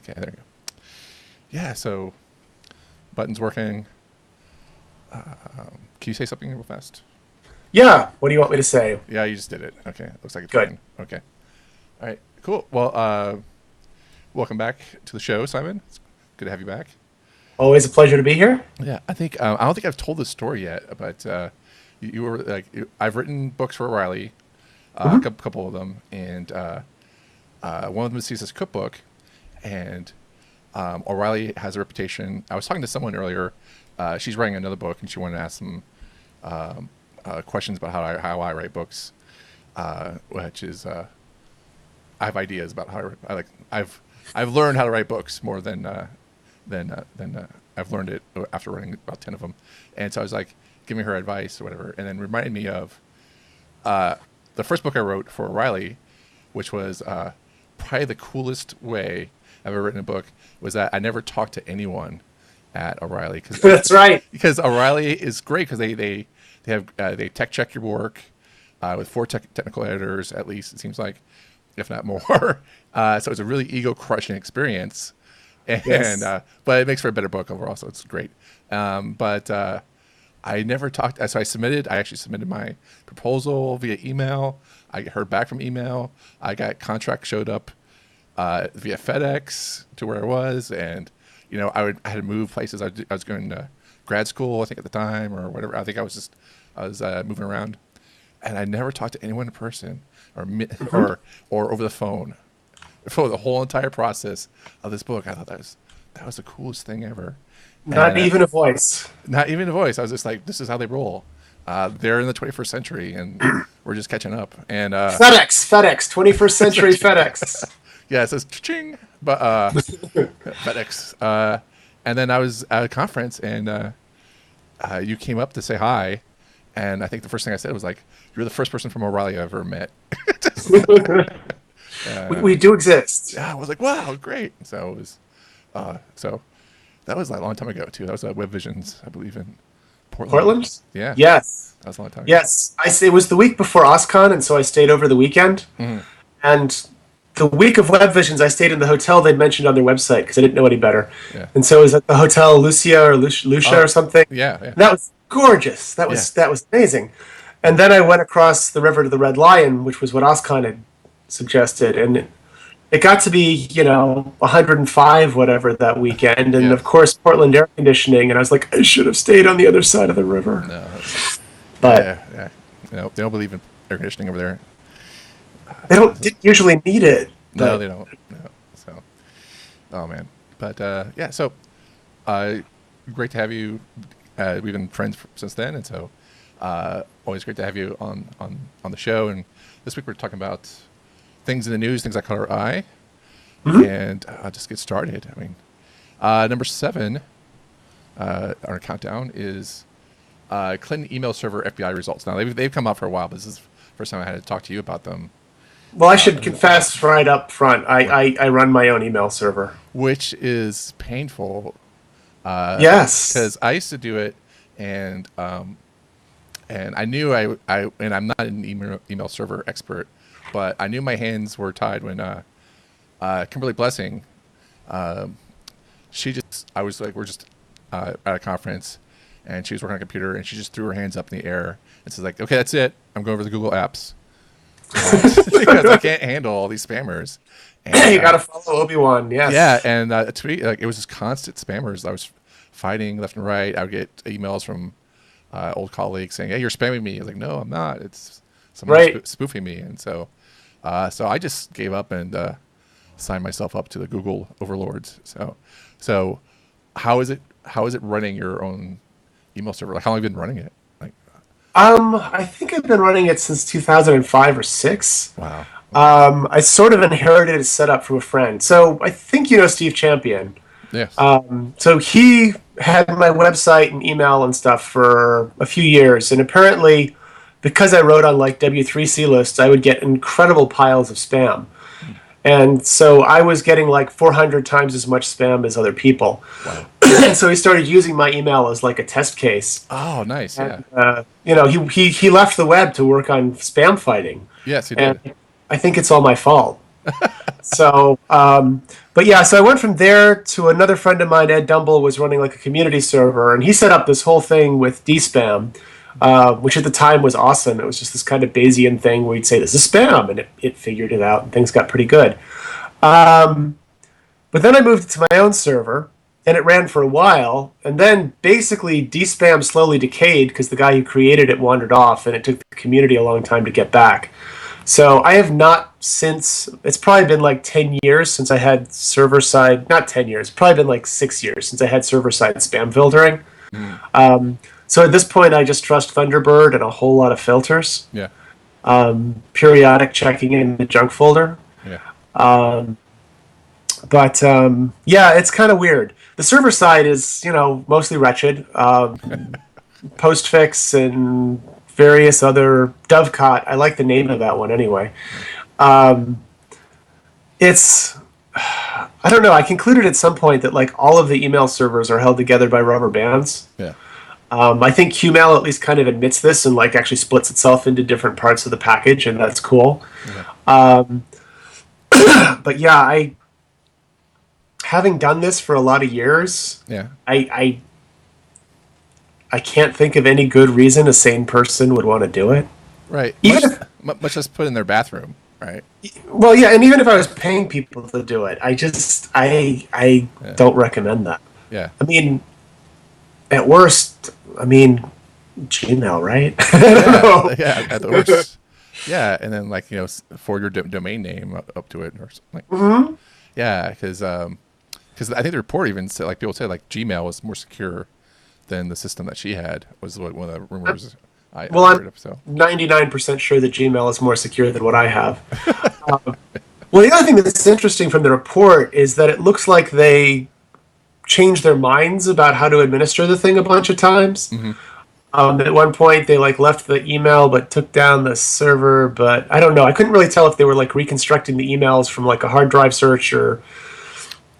Okay, there you go. Yeah, so buttons working. Can you say something real fast? Yeah. What do you want me to say? Yeah, you just did it. Okay, looks like it's Good. working. Okay. All right, cool. Well, welcome back to the show, Simon. It's good to have you back. Always a pleasure to be here. Yeah, I think I don't think I've told this story yet, but you were like, I've written books for O'Reilly, a couple of them, and one of them is CSS Cookbook, and O'Reilly has a reputation. I was talking to someone earlier. She's writing another book, and she wanted to ask some questions about how I write books, which is I have ideas about how I like. I've learned how to write books more than I've learned it after writing about 10 of them, and so I was like giving her advice or whatever, and then reminded me of the first book I wrote for O'Reilly, which was probably the coolest way I've ever written a book, was that I never talked to anyone at O'Reilly. Cause, That's right. Because O'Reilly is great because they they tech check your work with 4 technical editors at least, it seems like, if not more. So it's a really ego crushing experience, and Yes. but it makes for a better book overall. So it's great. But I never talked. So I actually submitted my proposal via email. I heard back from email. I got contract showed up via FedEx to where I was, and I had to move places. I was going to grad school, I think, at the time, or whatever. I think I was moving around, and I never talked to anyone in person or over the phone for the whole entire process of this book. I thought that was the coolest thing ever. Not And, even a voice. not even a voice. I was just like, this is how they roll. They're in the 21st century, and we're just catching up. And FedEx, 21st century FedEx. yeah, it says ching, but FedEx. And then I was at a conference, and you came up to say hi, and I think the first thing I said was like, "You're the first person from O'Reilly I've ever met." We do exist. Yeah, I was like, "Wow, great!" So it was, so that was like a long time ago too. That was Web Visions, I believe, in Portland. Portland? Yeah, Yes. that was a long time ago. Yes. It was the week before OSCON, and so I stayed over the weekend. And the week of Web Visions, I stayed in the hotel they'd mentioned on their website because I didn't know any better. Yeah. And so it was at the Hotel Lucia or Lucia or something. Yeah, yeah. And that was gorgeous. That was amazing. And then I went across the river to the Red Lion, which was what OSCON had suggested. And it got to be, 105, whatever, that weekend. And of course, Portland air conditioning. And I was like, I should have stayed on the other side of the river. No, But yeah. No, they don't believe in air conditioning over there. they didn't usually need it. No, But they don't. No. So, oh man. But yeah. So, great to have you. We've been friends since then, and so always great to have you on the show. And this week we're talking about things in the news, things that caught our eye, and I'll just get started. I mean, number 7 on our countdown is Clinton email server FBI results. Now they've come out for a while, but this is the first time I had to talk to you about them. Well, I should confess right up front, I run my own email server. Which is painful. Yes. Because I used to do it, and I knew and I'm not an email server expert, but I knew my hands were tied when Kimberly Blessing, I was like, we're just at a conference, and she was working on a computer, and she just threw her hands up in the air and says like, okay, that's it. I'm going over the Google Apps. Because I can't handle all these spammers. And, You got to follow Obi-Wan, yes. Yeah, and to me, like, it was just constant spammers. I was fighting left and right. I would get emails from old colleagues saying, "Hey, you're spamming me." I was like, "No, I'm not. It's someone spoofing me." And so I just gave up and signed myself up to the Google overlords. So how is it running your own email server? Like, how long have you been running it? Like, I think I've been running it since 2005 or 6. wow. I sort of inherited a setup from a friend. So I think you know Steve Champion. Yes. So he had my website and email and stuff for a few years, and apparently, because I wrote on like W3C lists, I would get incredible piles of spam. And so I was getting like 400 times as much spam as other people. Wow. And so he started using my email as like a test case. Oh, nice. Yeah. And, he left the web to work on spam fighting. Yes, he did. And I think it's all my fault. So, but yeah, so I went from there to another friend of mine, Ed Dumble, was running like a community server, and he set up this whole thing with DSpam, which at the time was awesome. It was just this kind of Bayesian thing where you'd say, this is spam, and it figured it out, and things got pretty good. But then I moved it to my own server, and it ran for a while, and then basically DSpam slowly decayed because the guy who created it wandered off, and it took the community a long time to get back. So I have not since, it's probably been like 10 years since I had server-side, not 10 years, probably been like 6 years since I had server-side spam filtering. So at this point, I just trust Thunderbird and a whole lot of filters. Yeah. Periodic checking in the junk folder. Yeah. But yeah, it's kind of weird. The server side is, mostly wretched. Postfix and various other Dovecot. I like the name of that one anyway. It's, I don't know. I concluded at some point that like all of the email servers are held together by rubber bands. Yeah. I think Qmail at least kind of admits this and like actually splits itself into different parts of the package, and that's cool. Yeah. But yeah, having done this for a lot of years, yeah, I can't think of any good reason a sane person would want to do it. Right. Much less put in their bathroom, right? Well, yeah, and even if I was paying people to do it, I don't recommend that. Yeah. I mean, at worst, Gmail, right? I don't know. Yeah, at the worst. Yeah, and then like for your domain name up to it or something. Like, mm-hmm. Yeah, because I think the report even said, like people said, like Gmail was more secure than the system that she had, was one of the rumors I heard of. So 99% sure that Gmail is more secure than what I have. Well, the other thing that's interesting from the report is that it looks like they changed their minds about how to administer the thing a bunch of times. Mm-hmm. At one point, they like left the email but took down the server. But I don't know. I couldn't really tell if they were like reconstructing the emails from like a hard drive search or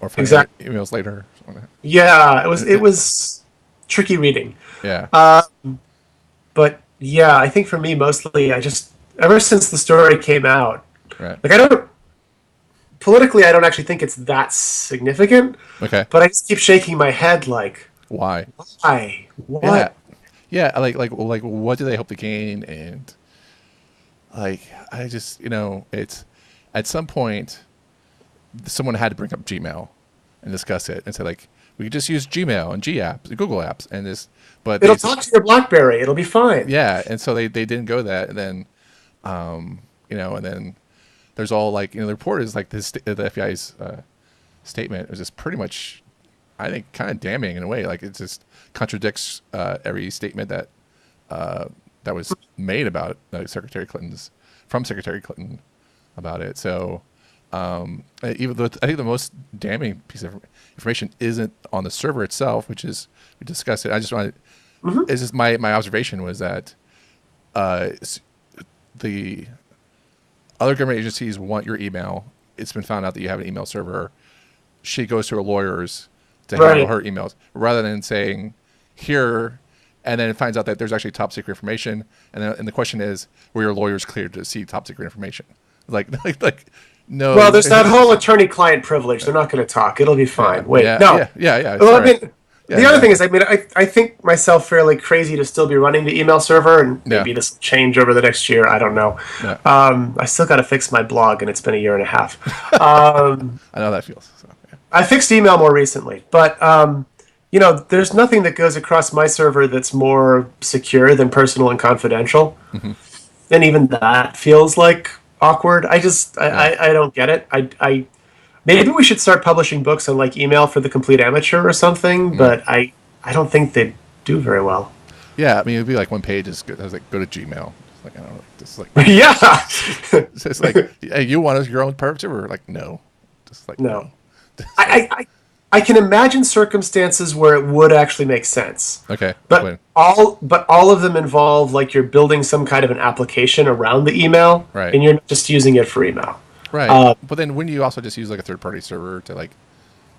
emails later. Yeah, it was tricky reading. Yeah. But yeah, I think for me mostly, ever since the story came out, right. Like politically, I don't actually think it's that significant. Okay. But I just keep shaking my head like, why? What? Yeah. Yeah, like what do they hope to gain? And like I just it's at some point someone had to bring up Gmail and discuss it and say like we could just use Gmail and G apps, Google apps, and this. But it'll talk to your BlackBerry. It'll be fine. Yeah, and so they didn't go that, and then and then there's all like the report is like this, the FBI's statement is just pretty much, I think, kind of damning in a way. Like it just contradicts every statement that was made about Secretary Clinton about it. So even though I think the most damning piece of information isn't on the server itself, which is we discussed it. I just wanted. Mm-hmm. It's just my observation was that the other government agencies want your email. It's been found out that you have an email server. She goes to her lawyers to handle her emails rather than saying here, and then it finds out that there's actually top secret information. And the question is, were your lawyers cleared to see top secret information? Like no. Well, there's that whole attorney-client privilege. They're not going to talk. It'll be fine. Wait, no. Yeah. Well, the other thing is, I think myself fairly crazy to still be running the email server, and maybe this will change over the next year. I don't know. Yeah. I still got to fix my blog, and it's been a year and a half. I know that feels. So, yeah. I fixed email more recently, but there's nothing that goes across my server that's more secure than personal and confidential, mm-hmm. and even that feels like awkward. I don't get it. I maybe we should start publishing books on like email for the complete amateur or something, but I don't think they do very well. Yeah, I mean it'd be like one page is good. I was like, go to Gmail. It's like I don't know, just like yeah. It's like hey, you want your own private server? Like no, just like no. I can imagine circumstances where it would actually make sense. Okay, but all of them involve like you're building some kind of an application around the email, right? And you're not just using it for email. Right, but then wouldn't you also just use like a third-party server to like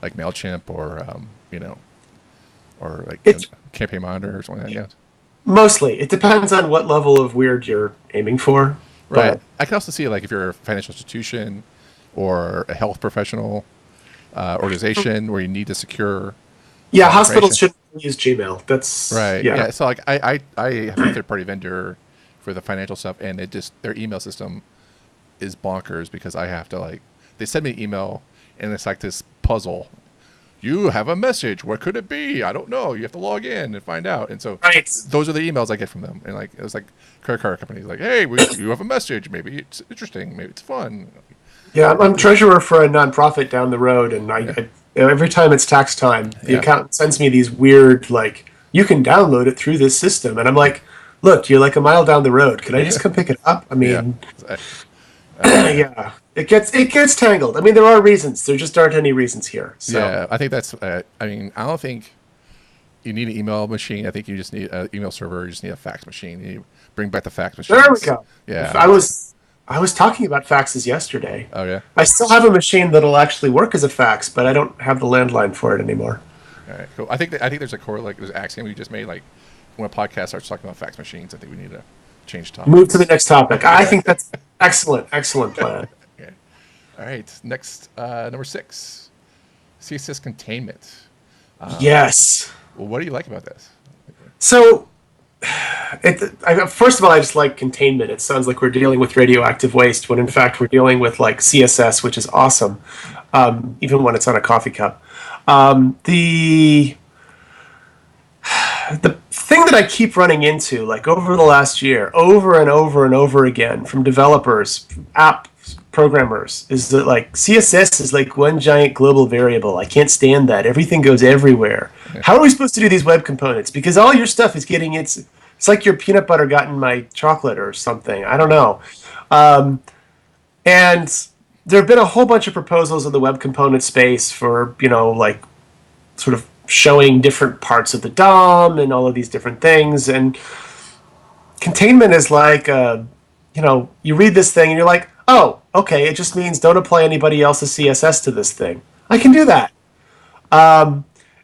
MailChimp or or like Campaign Monitor or something like that? Mostly, it depends on what level of weird you're aiming for. Right. I can also see like if you're a financial institution, or a health professional organization where you need to secure Yeah, hospitals information. shouldn't use Gmail. That's Right. yeah. Yeah. So like I have a third party vendor for the financial stuff, and it just their email system is bonkers because I have to like they send me an email and it's like this puzzle. You have a message. What could it be? I don't know. You have to log in and find out. And so Right. those are the emails I get from them. And like it was like credit card companies like, hey, you have a message. Maybe it's interesting. Maybe it's fun. Yeah, I'm treasurer for a nonprofit down the road, and Yeah. every time it's tax time, the Yeah. accountant sends me these weird like, you can download it through this system, and I'm like, look, you're like a mile down the road. Could I just come pick it up? I Yeah. mean, yeah, it gets tangled. I mean, there are reasons. There just aren't any reasons here. So. Yeah, I think that's. I mean, I don't think you need an email machine. I think you just need an email server. You just need a fax machine. You bring back the fax machine. There we go. Yeah. I was talking about faxes yesterday. Oh yeah. I still have a machine that'll actually work as a fax, but I don't have the landline for it anymore. All right. Cool. I think there's a core like there's an axiom we just made. Like when a podcast starts talking about fax machines, I think we need to change topic. Move to the next topic. I think that's excellent plan. Okay. All right. Next, number 6, CSS containment. Yes. Well, what do you like about this? So, first of all, I just like containment. It sounds like we're dealing with radioactive waste when in fact we're dealing with like CSS, which is awesome, even when it's on a coffee cup. The thing that I keep running into, like over the last year, over and over and over again, from developers, app programmers, is that like CSS is like one giant global variable. I can't stand that. Everything goes everywhere. How are we supposed to do these web components? Because all your stuff is getting it's like your peanut butter got in my chocolate or something. I don't know. And there have been a whole bunch of proposals in the web component space for, like sort of showing different parts of the DOM and all of these different things. And containment is like, you read this thing and you're like, oh, okay, it just means don't apply anybody else's CSS to this thing. I can do that.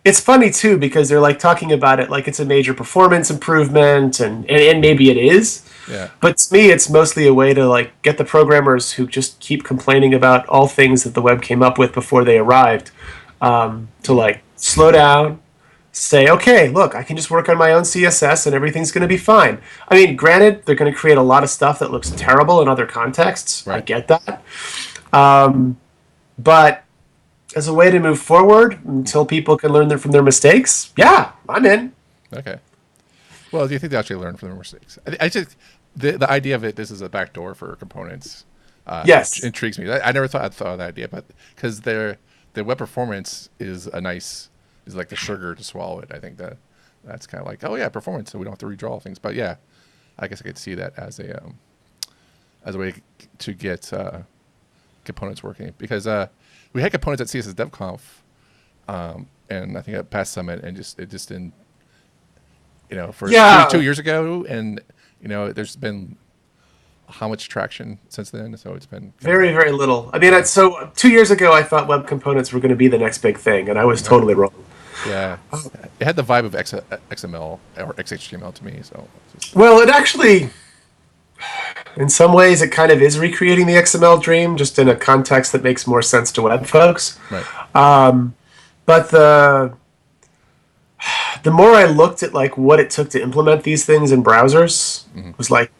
It's funny, too, because they're like talking about it like it's a major performance improvement, and maybe it is. Yeah. But to me, it's mostly a way to like get the programmers who just keep complaining about all things that the web came up with before they arrived to like slow down, say, okay, look, I can just work on my own CSS and everything's going to be fine. I mean, granted, they're going to create a lot of stuff that looks terrible in other contexts. Right. I get that. But as a way to move forward until people can learn from their mistakes, yeah, I'm in. Okay. Well, do you think they actually learn from their mistakes? I just the idea of it. This is a backdoor for components. Yes, intrigues me. I never thought of that idea, but because the web performance is like the sugar to swallow it. I think that's kind of like, oh yeah, performance, so we don't have to redraw things. But yeah, I guess I could see that as a way to get components working, because we had components at CSS DevConf, and I think at Past Summit, and it just didn't, for 2 years ago, and there's been how much traction since then, so it's been very, very little. I mean, so 2 years ago, I thought web components were going to be the next big thing, and I was totally wrong. Yeah, it had the vibe of XML or XHTML to me. So, well, it actually, in some ways, it kind of is recreating the XML dream, just in a context that makes more sense to web folks. Right. But the more I looked at like what it took to implement these things in browsers, was like,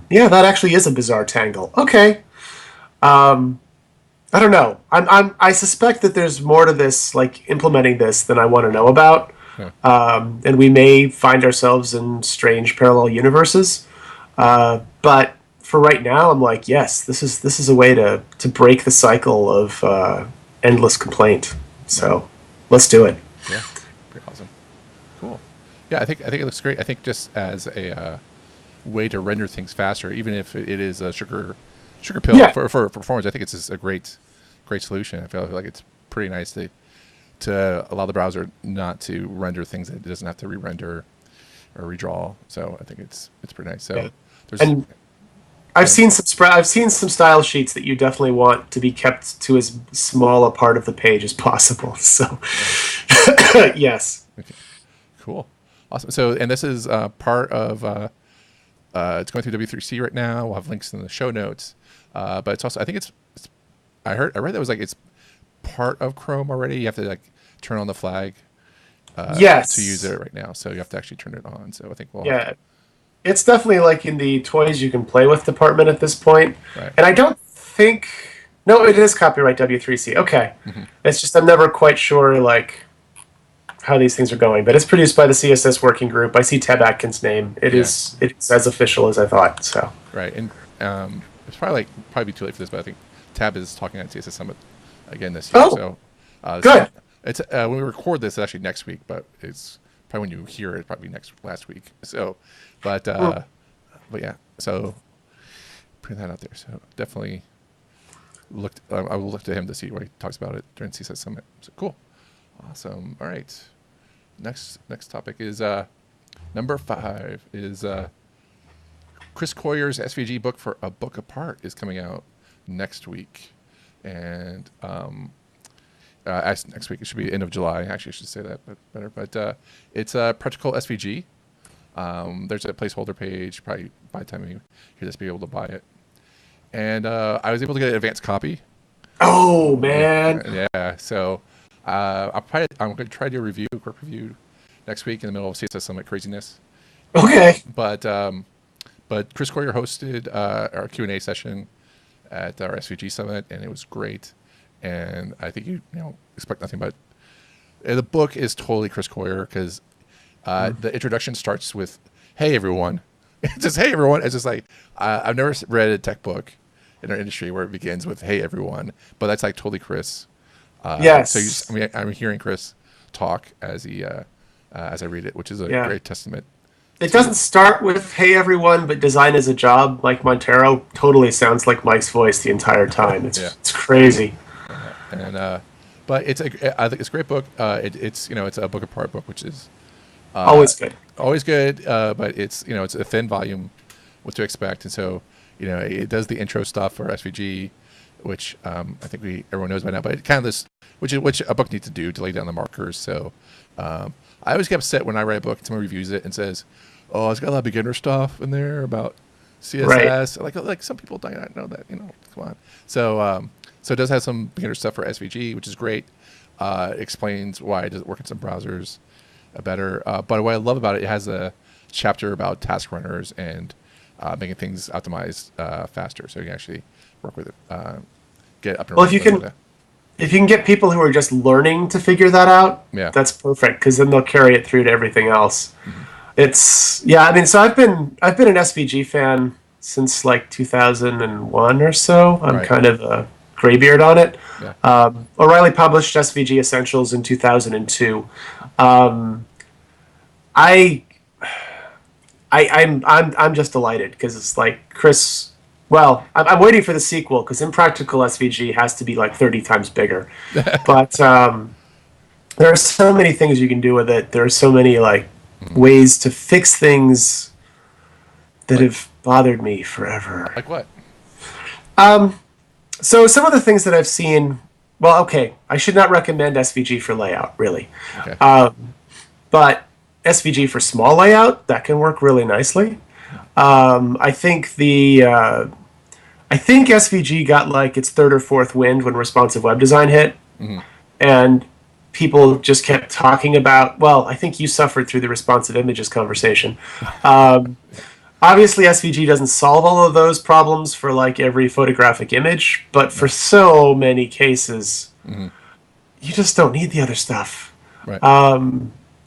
yeah, that actually is a bizarre tangle. Okay. I don't know. I suspect that there's more to this, like implementing this, than I want to know about. Yeah. And we may find ourselves in strange parallel universes. But for right now, I'm like, yes, this is a way to break the cycle of endless complaint. So let's do it. Yeah, pretty awesome. Cool. Yeah, I think it looks great. I think just as a way to render things faster, even if it is a sugar pill for performance, I think it's just a great solution. I feel like it's pretty nice to allow the browser not to render things that it doesn't have to re-render or redraw. So I think it's pretty nice. So and I've seen some style sheets that you definitely want to be kept to as small a part of the page as possible. So yes. Okay. Cool. Awesome. So, and this is part of it's going through W3C right now. We'll have links in the show notes. But it's also, I think it's read that was like it's part of Chrome already. You have to like turn on the flag Yes. to use it right now. So you have to actually turn it on. So I think we'll Yeah. It's definitely like in the toys you can play with department at this point. right. And I don't think no, it is copyright W3C. Okay. Hmm. It's just I'm never quite sure like how these things are going, but it's produced by the CSS working group. I see Tab Atkins' name. Yeah. It's as official as I thought. So Right. And it's probably be too late for this, but I think Tab is talking at CSS Summit again this year. Oh, So good. it's when we record this, it's actually next week, but it's probably when you hear it, probably last week. So, but yeah. So putting that out there. So definitely I will look to him to see where he talks about it during CSS Summit. So cool, awesome. All right. Next topic is number 5 is Chris Coyer's SVG book for A Book Apart is coming out next week, and next week it should be end of July. Actually, I should say that better. But it's Practical SVG. There's a placeholder page. Probably by the time you hear this, be able to buy it. And I was able to get an advanced copy. Oh man. Yeah. So I'm going to try to do a quick review next week in the middle of CSS Summit craziness. Okay. But Chris Coyier hosted our Q&A session at our SVG Summit, and it was great. And I think you expect nothing but the book is totally Chris Coyier because the introduction starts with "Hey everyone." It's just "Hey everyone." It's just like I've never read a tech book in our industry where it begins with "Hey everyone," but that's like totally Chris. Yes. So I'm hearing Chris talk as I read it, which is a great testament. It doesn't start with "Hey everyone," but "Design is a job." Mike Montero totally sounds like Mike's voice the entire time. It's crazy. And but I think it's a great book. It's a book apart book, which is always good. Always good. But it's it's a thin volume, what to expect, and so it does the intro stuff for SVG, which I think everyone knows by now. But it kind of this, which a book needs to do to lay down the markers. So I always get upset when I write a book and someone reviews it and says, "Oh, it's got a lot of beginner stuff in there about CSS." Right. Like some people do not know that. Come on. So it does have some beginner stuff for SVG, which is great. Explains why it doesn't work in some browsers better. But what I love about it, it has a chapter about task runners and making things optimized faster, so you can actually work with it, get up and running. If you can get people who are just learning to figure that out, that's perfect because then they'll carry it through to everything else. Mm-hmm. So I've been an SVG fan since like 2001 or so. I'm kind of a graybeard on it. Yeah. O'Reilly published SVG Essentials in 2002. I'm just delighted because it's like Chris. Well, I'm waiting for the sequel because Impractical SVG has to be like 30 times bigger. But there are so many things you can do with it. There are so many ways to fix things that have bothered me forever. Like what? So some of the things that I've seen. Well, okay, I should not recommend SVG for layout, really. Okay. But SVG for small layout, that can work really nicely. I think SVG got like its third or fourth wind when responsive web design hit, and people just kept talking about. Well, I think you suffered through the responsive images conversation. Obviously, SVG doesn't solve all of those problems for like every photographic image, but for so many cases, you just don't need the other stuff. Right.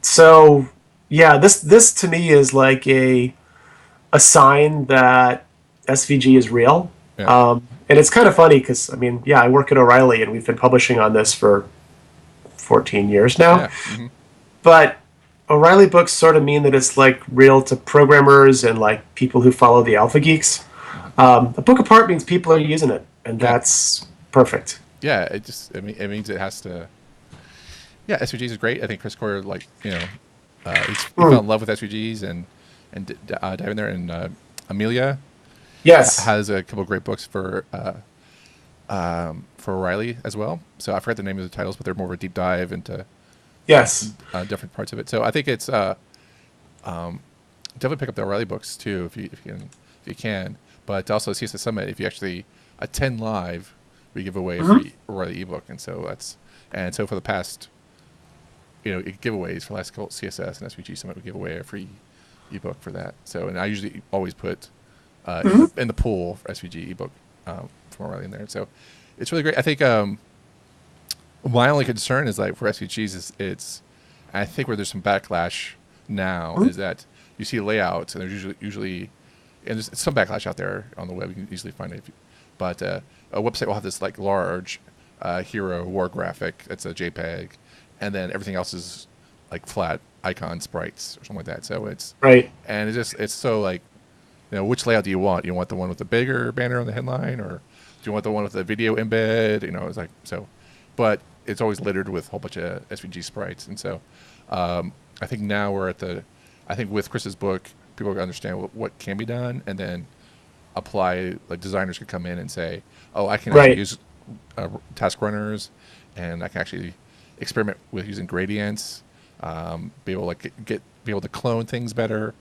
So yeah, this to me is like a sign that SVG is real. Yeah. And it's kind of funny because I work at O'Reilly and we've been publishing on this for 14 years now. Yeah. Mm-hmm. But O'Reilly books sort of mean that it's like real to programmers and like people who follow the alpha geeks. A book apart means people are using it, and that's perfect. Yeah, it means it has to. Yeah, SVGs is great. I think Chris Coyier he fell in love with SVGs and dive in there. And Amelia, has a couple of great books for O'Reilly as well. So I forgot the name of the titles, but they're more of a deep dive into different parts of it. So I think it's definitely pick up the O'Reilly books too if you can. But also CSS Summit, if you actually attend live, we give away a free O'Reilly ebook, and so for the past, giveaways for last couple CSS and SVG Summit, we give away a free ebook for that. So, and I usually always put in the pool for SVG ebook from O'Reilly in there. So it's really great. I think my only concern is like for SVGs is I think where there's some backlash now is that you see layouts and there's usually and there's some backlash out there on the web. You can easily find it, but a website will have this like large hero war graphic that's a JPEG, and then everything else is like flat icon sprites or something like that. So it's right, and it's so like, which layout do you want? You want the one with the bigger banner on the headline, or do you want the one with the video embed? It's like so, but it's always littered with a whole bunch of SVG sprites, and so I think now we're at I think with Chris's book, people can understand what can be done, and then apply. Like designers could come in and say, "Oh, I can actually use task runners, and I can actually experiment with using gradients, be able to be able to clone things better,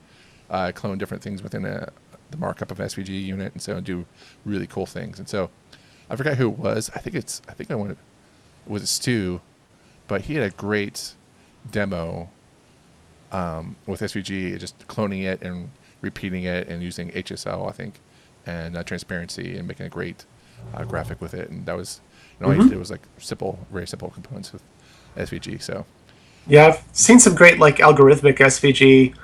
clone different things within the markup of SVG unit, and so do really cool things." And so I forgot who it was. I think I wanted it was Stu, but he had a great demo with SVG, just cloning it and repeating it and using HSL, I think, and transparency, and making a great graphic with it. And that was, all you did was like very simple components with SVG. So yeah, I've seen some great like algorithmic SVG.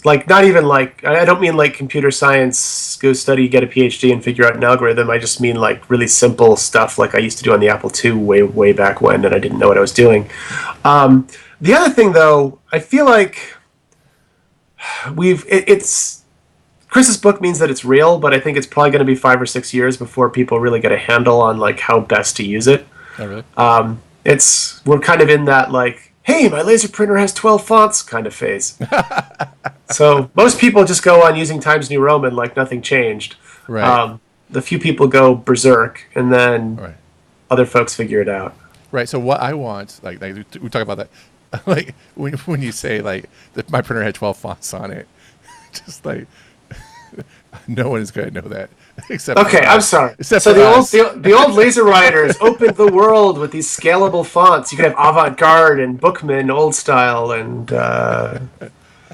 Like not even like, I don't mean like computer science, go study, get a PhD and figure out an algorithm. I just mean like really simple stuff like I used to do on the Apple II way back when, and I didn't know what I was doing. The other thing though, I feel like it's Chris's book means that it's real, but I think it's probably going to be 5 or 6 years before people really get a handle on like how best to use it. Oh, really? We're kind of in that like, hey, my laser printer has 12 fonts kind of phase. So most people just go on using Times New Roman like nothing changed. Right. The few people go berserk, and then other folks figure it out. Right. So what I want, like we talk about that, like when you say like my printer had 12 fonts on it, just like no one is going to know that. Except I'm sorry. So the old laser writers opened the world with these scalable fonts. You could have avant-garde and Bookman, old style, and I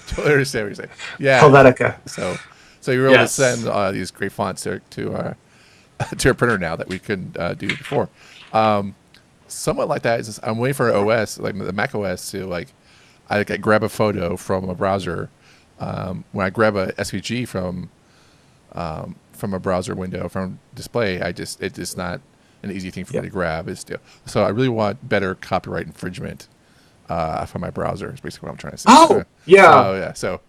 totally understand what you're saying. Yeah, Helvetica. So you're able to send these great fonts to a printer now that we couldn't do before. Somewhat like that is just, I'm waiting for OS, like the Mac OS, to like I grab a photo from a browser. When I grab a SVG from a browser window from display, it's just not an easy thing for me to grab. So I really want better copyright infringement from my browser. Is basically what I'm trying to say. Oh, yeah. So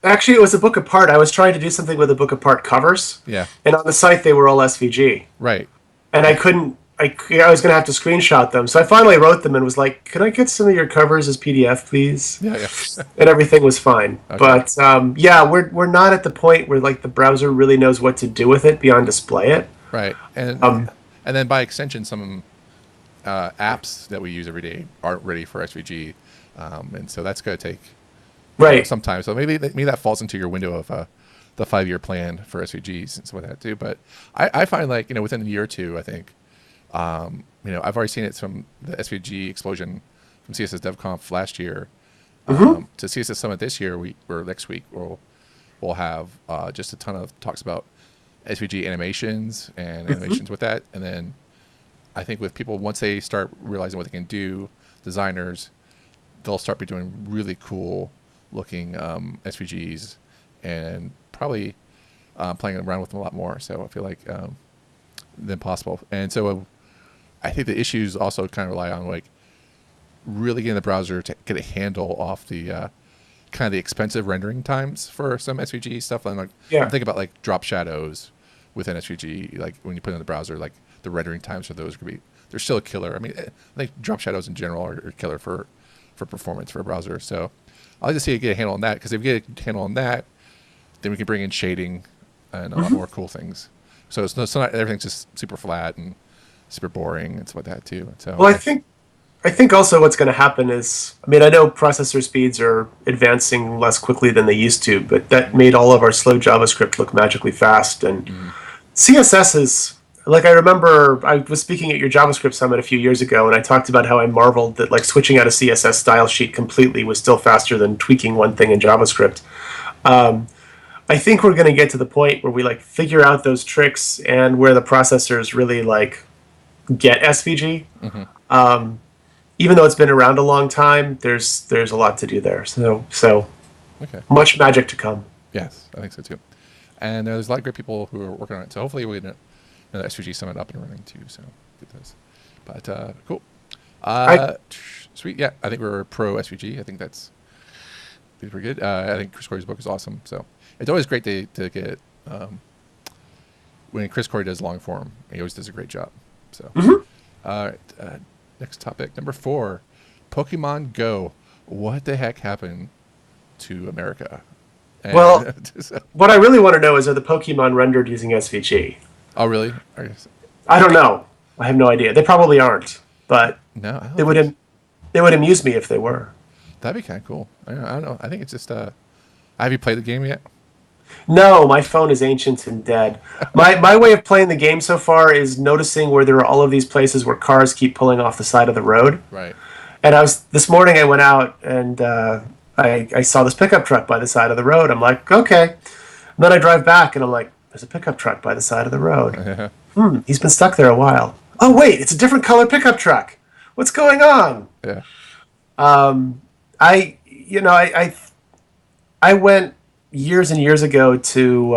actually, it was a book apart. I was trying to do something with a book apart covers. Yeah. And on the site, they were all SVG. Right. And I couldn't. I was going to have to screenshot them. So I finally wrote them and was like, "Can I get some of your covers as PDF, please?" Yeah. And everything was fine. Okay. But we're not at the point where like the browser really knows what to do with it beyond display it. Right. And then by extension, some apps that we use every day aren't ready for SVG, and so that's going to take some time. So maybe that falls into your window of the 5-year plan for SVGs and stuff like that too. But I find like within a year or two, I think. I've already seen it from the SVG explosion from CSS DevConf last year to CSS Summit this year. Or next week we'll have just a ton of talks about SVG animations and animations with that. And then I think with people, once they start realizing what they can do, designers, they'll start be doing really cool looking SVGs and probably playing around with them a lot more. So I feel like than possible. And so I think the issues also kind of rely on like really getting the browser to get a handle off the kind of the expensive rendering times for some SVG stuff. And I'm thinking about like drop shadows within SVG, like when you put it in the browser, like the rendering times for those they're still a killer. I mean, I think drop shadows in general are killer for performance for a browser. So I'd like to see it get a handle on that, because if we get a handle on that, then we can bring in shading and a lot more cool things. So it's not everything's just super flat and super boring and stuff like that too. So I think also what's going to happen is, I know processor speeds are advancing less quickly than they used to, but that made all of our slow JavaScript look magically fast. And CSS is, like I remember I was speaking at your JavaScript summit a few years ago, and I talked about how I marveled that like switching out a CSS style sheet completely was still faster than tweaking one thing in JavaScript. Um, I think we're going to get to the point where we like figure out those tricks and where the processors really like get SVG. Mm-hmm. Um, Even though it's been around a long time, there's a lot to do there. So Okay. much magic to come. Yes, I think so too. And there's a lot of great people who are working on it. So hopefully we get the SVG Summit up and running too. So get those. But cool. I Sweet. Yeah, I think we're pro SVG. I think that's pretty good. I think Chris Corey's book is awesome. So it's always great to get when Chris Corey does long form. He always does a great job. So all right. Next topic, number 4, Pokemon Go. What the heck happened to America? And well, what I really want to know is, are the Pokemon rendered using SVG? Oh, really? I don't know. I have no idea. They probably aren't, but No, I don't it would it would amuse me if they were. That'd be kind of cool. I don't know. I think it's just. Have you played the game yet? No, my phone is ancient and dead. My way of playing the game so far is noticing where there are all of these places where cars keep pulling off the side of the road. Right. And this morning I went out and I saw this pickup truck by the side of the road. I'm like, okay. And then I drive back and I'm like, there's a pickup truck by the side of the road. He's been stuck there a while. Oh wait, it's a different color pickup truck. What's going on? Yeah. I went years and years ago to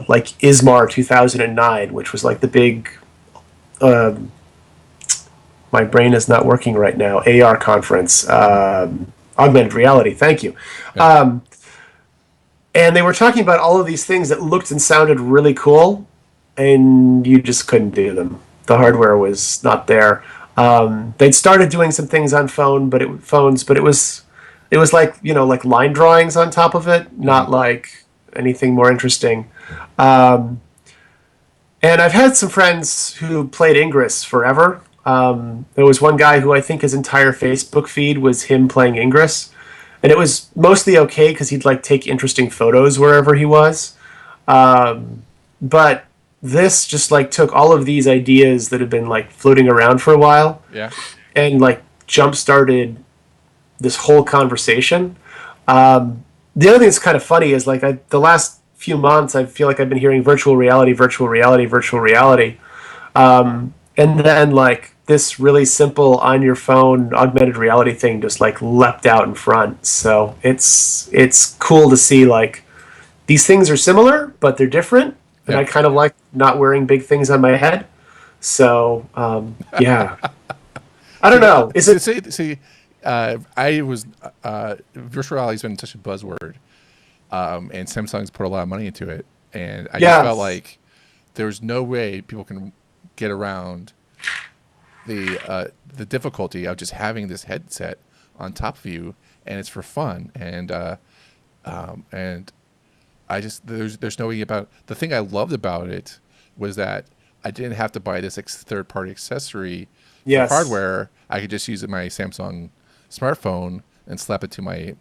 like ISMAR 2009, which was like the big. My brain is not working right now. AR conference, augmented reality. Thank you. Yeah. And they were talking about all of these things that looked and sounded really cool, and you just couldn't do them. The hardware was not there. They'd started doing some things on phones, but it was like, like line drawings on top of it, not like anything more interesting. And I've had some friends who played Ingress forever. There was one guy who I think his entire Facebook feed was him playing Ingress, and it was mostly okay because he'd like take interesting photos wherever he was. But this just like took all of these ideas that had been like floating around for a while, Yeah. and like jump started this whole conversation. The other thing that's kind of funny is like the last few months I feel like I've been hearing virtual reality, virtual reality, virtual reality, and then like this really simple on your phone augmented reality thing just like leapt out in front. So it's cool to see like these things are similar but they're different, and I kind of like not wearing big things on my head. So yeah. I don't know. Is it? See, I was virtual reality's been such a buzzword, and Samsung's put a lot of money into it, and I just felt like there's no way people can get around the difficulty of just having this headset on top of you, and it's for fun, and I just there's no way about the thing I loved about it was that I didn't have to buy this third-party accessory for hardware. I could just use my Samsung smartphone and slap it to my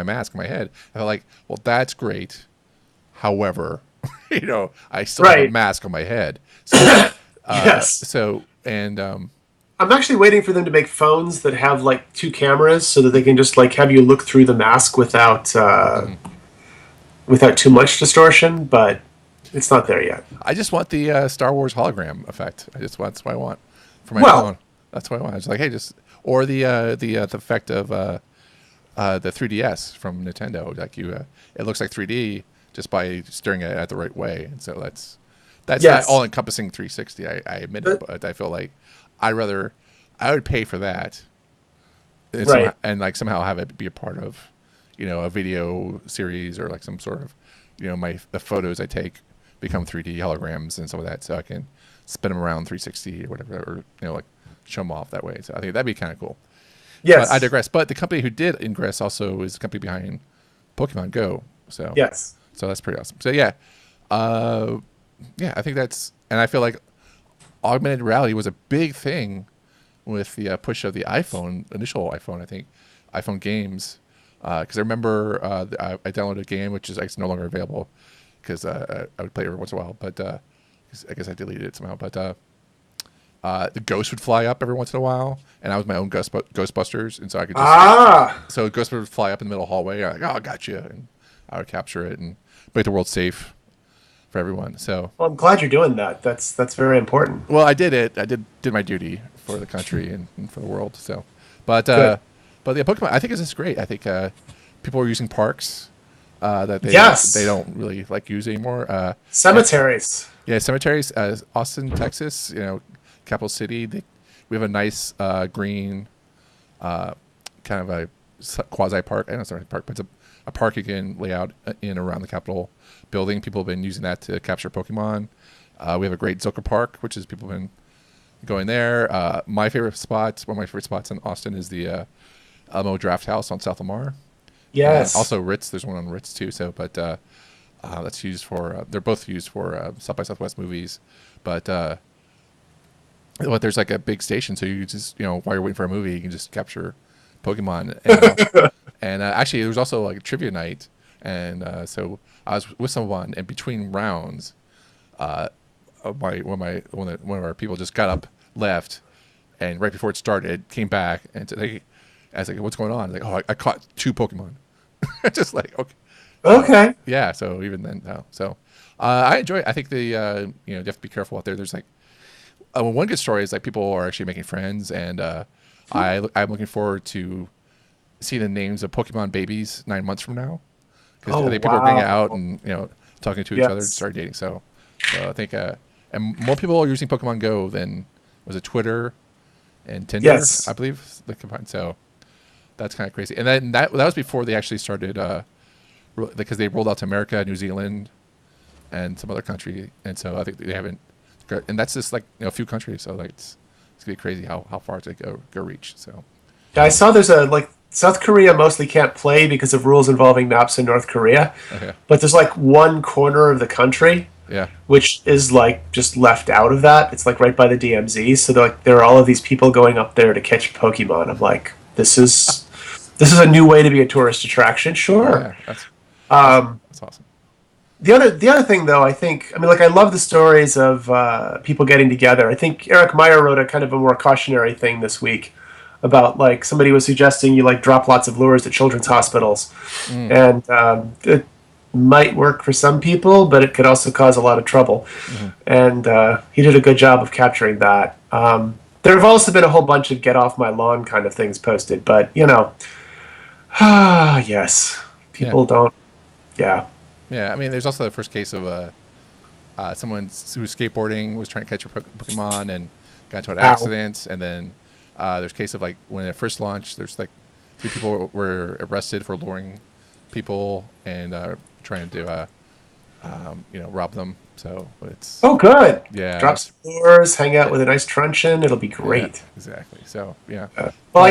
mask on my head. I felt like, well, that's great. However, I still have a mask on my head. So, So I'm actually waiting for them to make phones that have like 2 cameras so that they can just like have you look through the mask without too much distortion, but it's not there yet. I just want the Star Wars hologram effect. That's what I want for my phone. That's what I want. It's like, hey, or the effect of the 3DS from Nintendo. Like it looks like 3D just by staring at it the right way. And so that's not all encompassing 360. I admit it, but I feel like I would pay for that, and like somehow have it be a part of, a video series or like some sort of, the photos I take become 3D holograms and some of that, so I can spin them around 360 or whatever, or like show them off that way. So I think that'd be kind of cool. Yes. But I digress. But the company who did Ingress also is the company behind Pokemon Go. So yes. So that's pretty awesome. So yeah, I think that's, and I feel like augmented reality was a big thing with the push of the initial iPhone. I think iPhone games, because I remember I downloaded a game which is no longer available because I would play it every once in a while. But I guess I deleted it somehow. But the ghost would fly up every once in a while, and I was my own Ghostbusters, and so I could just so ghost would fly up in the middle of the hallway. I'm like, oh, I got you, and I would capture it and make the world safe for everyone. So, well, I'm glad you're doing that. That's very important. well, I did it. I did my duty for the country and for the world. So, but Good. but yeah, Pokemon. I think is just great. I think people are using parks that they don't really like use anymore. Cemeteries. Yeah, cemeteries. Austin, Texas. You know, capital city. We have a nice green, kind of a quasi park. I don't know it's not a park, but it's a park you can lay out in around the Capitol building. People have been using that to capture Pokemon. We have a great Zilker Park, which is people have been going there. My favorite spot, one of my favorite spots in Austin, is the Elmo Draft House on South Lamar. Yes. And also Ritz. There's one on Ritz too. So, but that's used for. They're both used for South by Southwest movies, but there's like a big station, so you just while you're waiting for a movie, you can just capture Pokemon. And actually, there was also like a trivia night, and so I was with someone, and between rounds, one of our people just got up, left, and right before it started, came back, and I was like, "What's going on?" Like, "Oh, I caught 2 Pokemon." Just like, okay. Okay. Yeah. So even then, no. So I enjoy it. I think you have to be careful out there. There's like one good story is like people are actually making friends, and I'm looking forward to see the names of Pokemon babies 9 months from now, because people are getting out and talking to each other and start dating. So I think and more people are using Pokemon Go than was it Twitter and Tinder. Yes. I believe they combined. So that's kind of crazy. And then that was before they actually started because they rolled out to America, New Zealand, and some other country. And so I think they haven't. And that's just like a few countries. So like it's gonna be crazy how far they go reach. So yeah, I saw there's South Korea mostly can't play because of rules involving maps in North Korea. Okay. But there's like one corner of the country, which is like just left out of that. It's like right by the DMZ. So there are all of these people going up there to catch Pokemon. I'm like, this is a new way to be a tourist attraction. Sure. Yeah, that's awesome. The other thing, though, I love the stories of people getting together. I think Eric Meyer wrote a kind of a more cautionary thing this week about like somebody was suggesting you like drop lots of lures at children's hospitals, and it might work for some people, but it could also cause a lot of trouble. And he did a good job of capturing that. There have also been a whole bunch of get off my lawn kind of things posted, but yes, people don't. Yeah. Yeah, I mean, there's also the first case of someone who was skateboarding was trying to catch a Pokemon and got into an accident, and then there's a case of like when it first launched, there's like 3 people were arrested for luring people and trying to rob them. So it's good. Yeah, drop some lures, hang out with a nice truncheon. It'll be great. Yeah, exactly. So yeah. Well,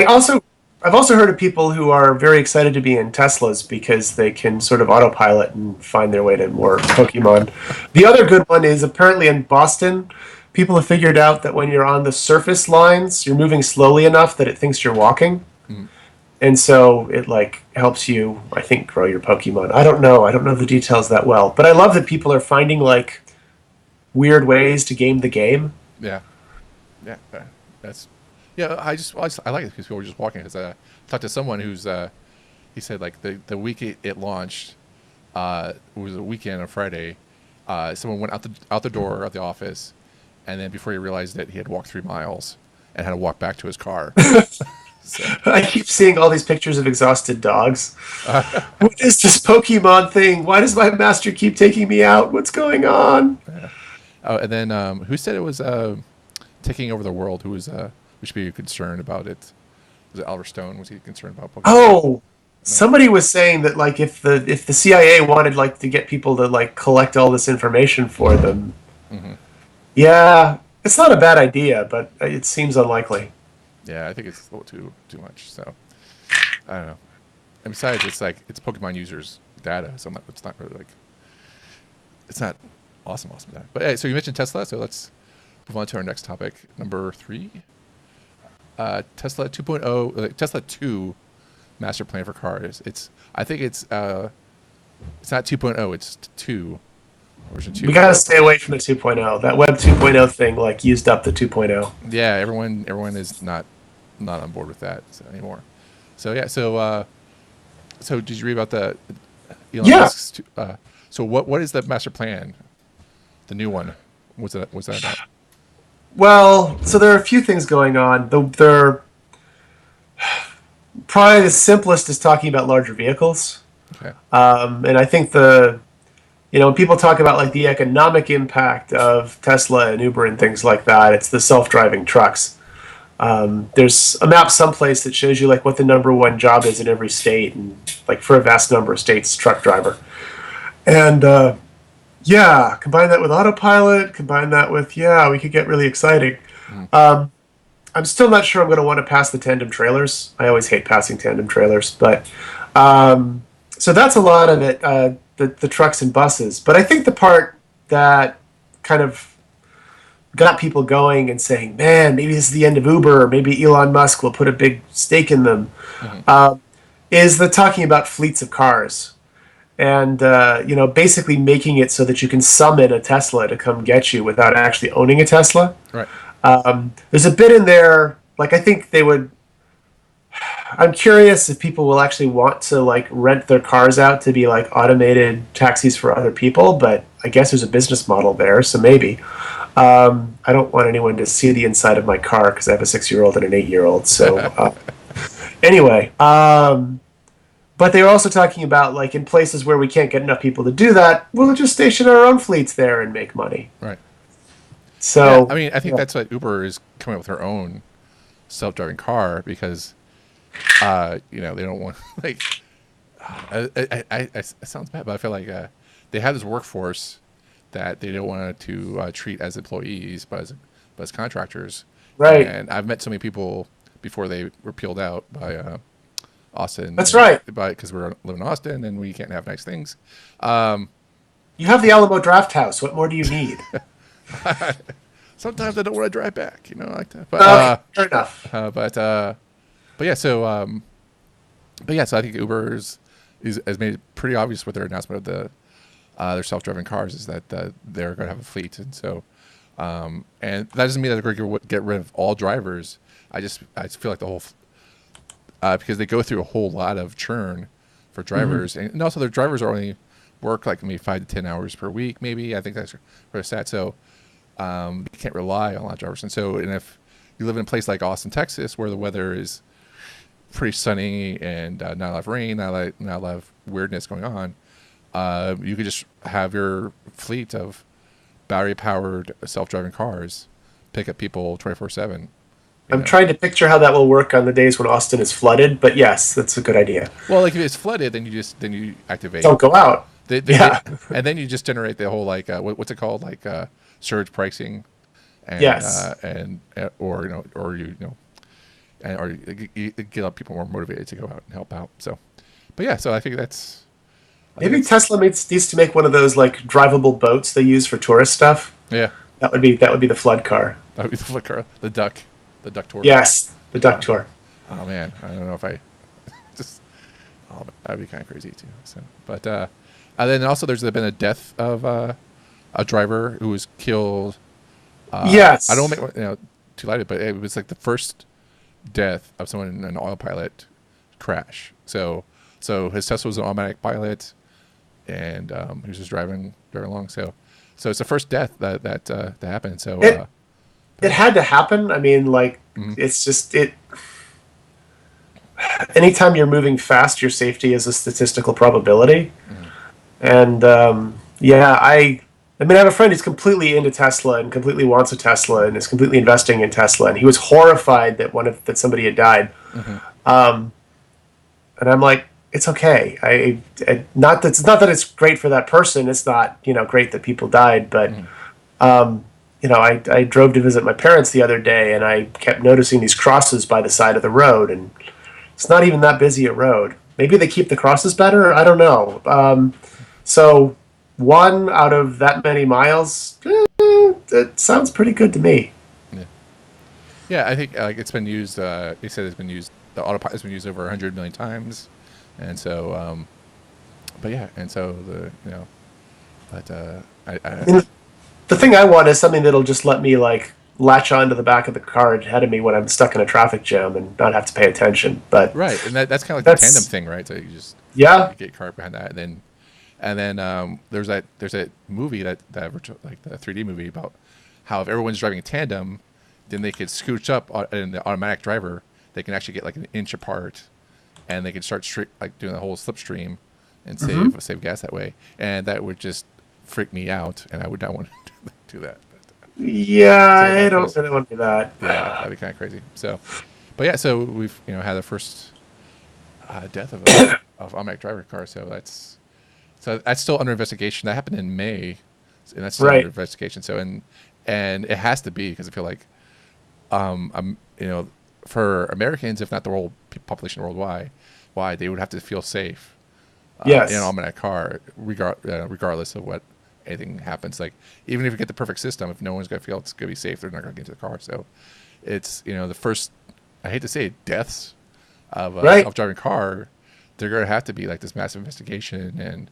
I've also heard of people who are very excited to be in Teslas because they can sort of autopilot and find their way to more Pokemon. The other good one is apparently in Boston, people have figured out that when you're on the surface lines, you're moving slowly enough that it thinks you're walking. And so it like helps you, I think, grow your Pokemon. I don't know the details that well, but I love that people are finding like weird ways to game the game. Yeah. That's. Yeah, I like it because people were just walking. Because I talked to someone who's, he said like the week it launched, it was a weekend on Friday. Someone went out the door of the office, and then before he realized it, he had walked 3 miles and had to walk back to his car. So. I keep seeing all these pictures of exhausted dogs. What is this Pokemon thing? Why does my master keep taking me out? What's going on? Yeah. Oh, and then who said it was taking over the world? Who was we should be concerned about it? Was it Oliver Stone? Was he concerned about Pokemon? Oh, somebody was saying that like if the CIA wanted like to get people to like collect all this information for them, yeah, it's not a bad idea, but it seems unlikely. Yeah, I think it's a little too much. So I don't know. And besides, it's Pokemon users' data, so it's not really like it's not awesome data. But hey, so you mentioned Tesla, so let's move on to our next topic, number 3. Tesla 2.0, Tesla 2 master plan for cars. I think it's not 2.0, it's 2. version 2. We got to stay away from the 2.0. That Web 2.0 thing like used up the 2.0. Yeah, everyone is not on board with that anymore. So yeah, so did you read about the Elon Yeah. Musk's? So what is the master plan? The new one. What's that about? Well, so there are a few things going on. They're probably the simplest is talking about larger vehicles. Okay. And I think when people talk about like the economic impact of Tesla and Uber and things like that, it's the self-driving trucks. There's a map someplace that shows you like what the number one job is in every state, and like for a vast number of states, truck driver. And combine that with autopilot, combine that with we could get really exciting. I'm still not sure I'm going to want to pass the tandem trailers. I always hate passing tandem trailers, but so that's a lot of it. The trucks and buses, but I think the part that kind of got people going and saying, man, maybe this is the end of Uber, or maybe Elon Musk will put a big stake in them, is the talking about fleets of cars. And, basically making it so that you can summon a Tesla to come get you without actually owning a Tesla. Right. There's a bit in there, like I think they would... I'm curious if people will actually want to like rent their cars out to be like automated taxis for other people, but I guess there's a business model there, so maybe. I don't want anyone to see the inside of my car because I have a 6-year-old and an 8-year-old. So anyway, but they were also talking about like in places where we can't get enough people to do that, we'll just station our own fleets there and make money. Right. So I mean, I think that's what Uber is coming up with their own self-driving car because, they don't want like. It sounds bad, but I feel like they have this workforce that they don't want to treat as employees, but as contractors. Right. And I've met so many people before they were peeled out by Austin. That's right. Because we live in Austin and we can't have nice things. You have the Alamo Draft House. What more do you need? Sometimes I don't want to drive back, like that. But fair enough. So I think Uber has made it pretty obvious with their announcement of their self-driving cars is that they're going to have a fleet, and so and that doesn't mean that they're going to get rid of all drivers. I just feel like the whole because they go through a whole lot of churn for drivers, and also their drivers are only work like maybe 5 to 10 hours per week, maybe. I think that's where it's at. So you can't rely on a lot of drivers, and if you live in a place like Austin, Texas, where the weather is pretty sunny and not a lot of rain, not a lot of weirdness going on, you could just have your fleet of battery-powered self-driving cars pick up people 24/7. I'm trying to picture how that will work on the days when Austin is flooded, but yes, that's a good idea. Well, like if it's flooded, then you activate. Don't go out. And then you just generate the whole like what's it called, like surge pricing, and yes, or you get people more motivated to go out and help out. So, so I think that's maybe Tesla needs to make one of those like drivable boats they use for tourist stuff. Yeah, that would be the flood car. That would be the flood car, the duck tour. Yes, the duck tour. Oh man, I don't know if I just that'd be kind of crazy too. So, but and then also there's been a death of a driver who was killed. Yes, I don't make too light, but it was like the first death of someone in an autopilot crash. So his Tesla was an automatic pilot, and he was just driving along. So it's the first death that happened. So it had to happen. I mean, like it's just it. Anytime you're moving fast, your safety is a statistical probability, and I mean, I have a friend who's completely into Tesla and completely wants a Tesla and is completely investing in Tesla. And he was horrified that somebody had died. And I'm like, it's okay. Not that it's great for that person. It's not great that people died. But I drove to visit my parents the other day, and I kept noticing these crosses by the side of the road, and it's not even that busy a road. Maybe they keep the crosses better. I don't know. So. 1 out of that many miles, it sounds pretty good to me. Yeah, I think it's been used. He said it's been used. The autopilot has been used over 100 million times, and so, and so But I mean, the thing I want is something that'll just let me like latch onto the back of the car ahead of me when I'm stuck in a traffic jam and not have to pay attention. But right, and that's kind of like the tandem that's thing, right? So you just yeah, you get your car behind that, and then there's that movie that virtual, like the 3D movie about how if everyone's driving in tandem, then they could scooch up in the automatic driver. They can actually get like an inch apart, and they can start like doing the whole slipstream and save gas that way. And that would just freak me out, and I would not want to do that. yeah, So I don't really want to do that. yeah, that'd be kind of crazy. So, but yeah, so we've had the first death of automatic driver car. So that's still under investigation. That happened in May, and that's still Right. under investigation. So and it has to be because I feel like I'm for Americans, if not the whole population worldwide, why they would have to feel safe Yes. in an automatic car, regardless of what anything happens. Like even if you get the perfect system, if no one's gonna feel it's gonna be safe, they're not gonna get into the car. So it's the first, I hate to say it, deaths of a Right. self-driving car. They're gonna have to be like this massive investigation, and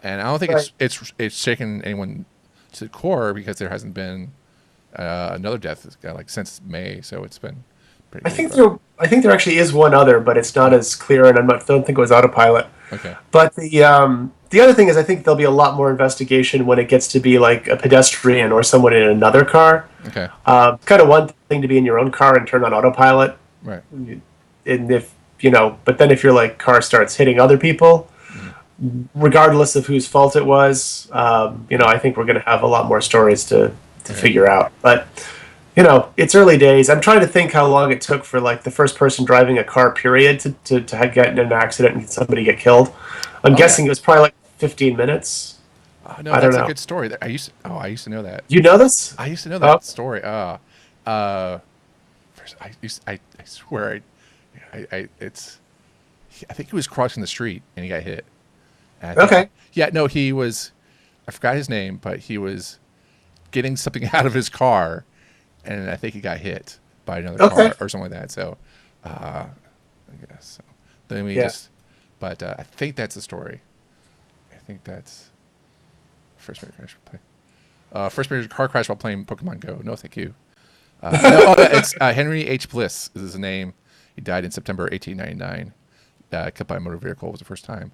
I don't think Right. it's shaken anyone to the core because there hasn't been another death like since May. So it's been pretty I crazy. think there actually is one other, but it's not as clear, and don't think it was autopilot. Okay. But the other thing is, I think there'll be a lot more investigation when it gets to be like a pedestrian or someone in another car. Okay. Kind of one thing to be in your own car and turn on autopilot, Right. and if but then if your like car starts hitting other people, regardless of whose fault it was, I think we're going to have a lot more stories to figure out. But it's early days. I'm trying to think how long it took for like the first person driving a car, period, to get in an accident and somebody get killed. I'm guessing it was probably like 15 minutes. No, I don't that's a know. good story. I used to know that. You know this? I used to know Oh, that story. First, I swear I think he was crossing the street and he got hit. And I think, okay. yeah, no, he was. I forgot his name, but he was getting something out of his car, and I think he got hit by another Okay. car or something like that. So, I guess so. Then we Yeah. just. But I think that's the story. I think that's first major crash play. First major car crash while playing Pokemon Go. No, thank you. It's Henry H. Bliss is his name. He died in September 1899. Killed by a motor vehicle was the first time.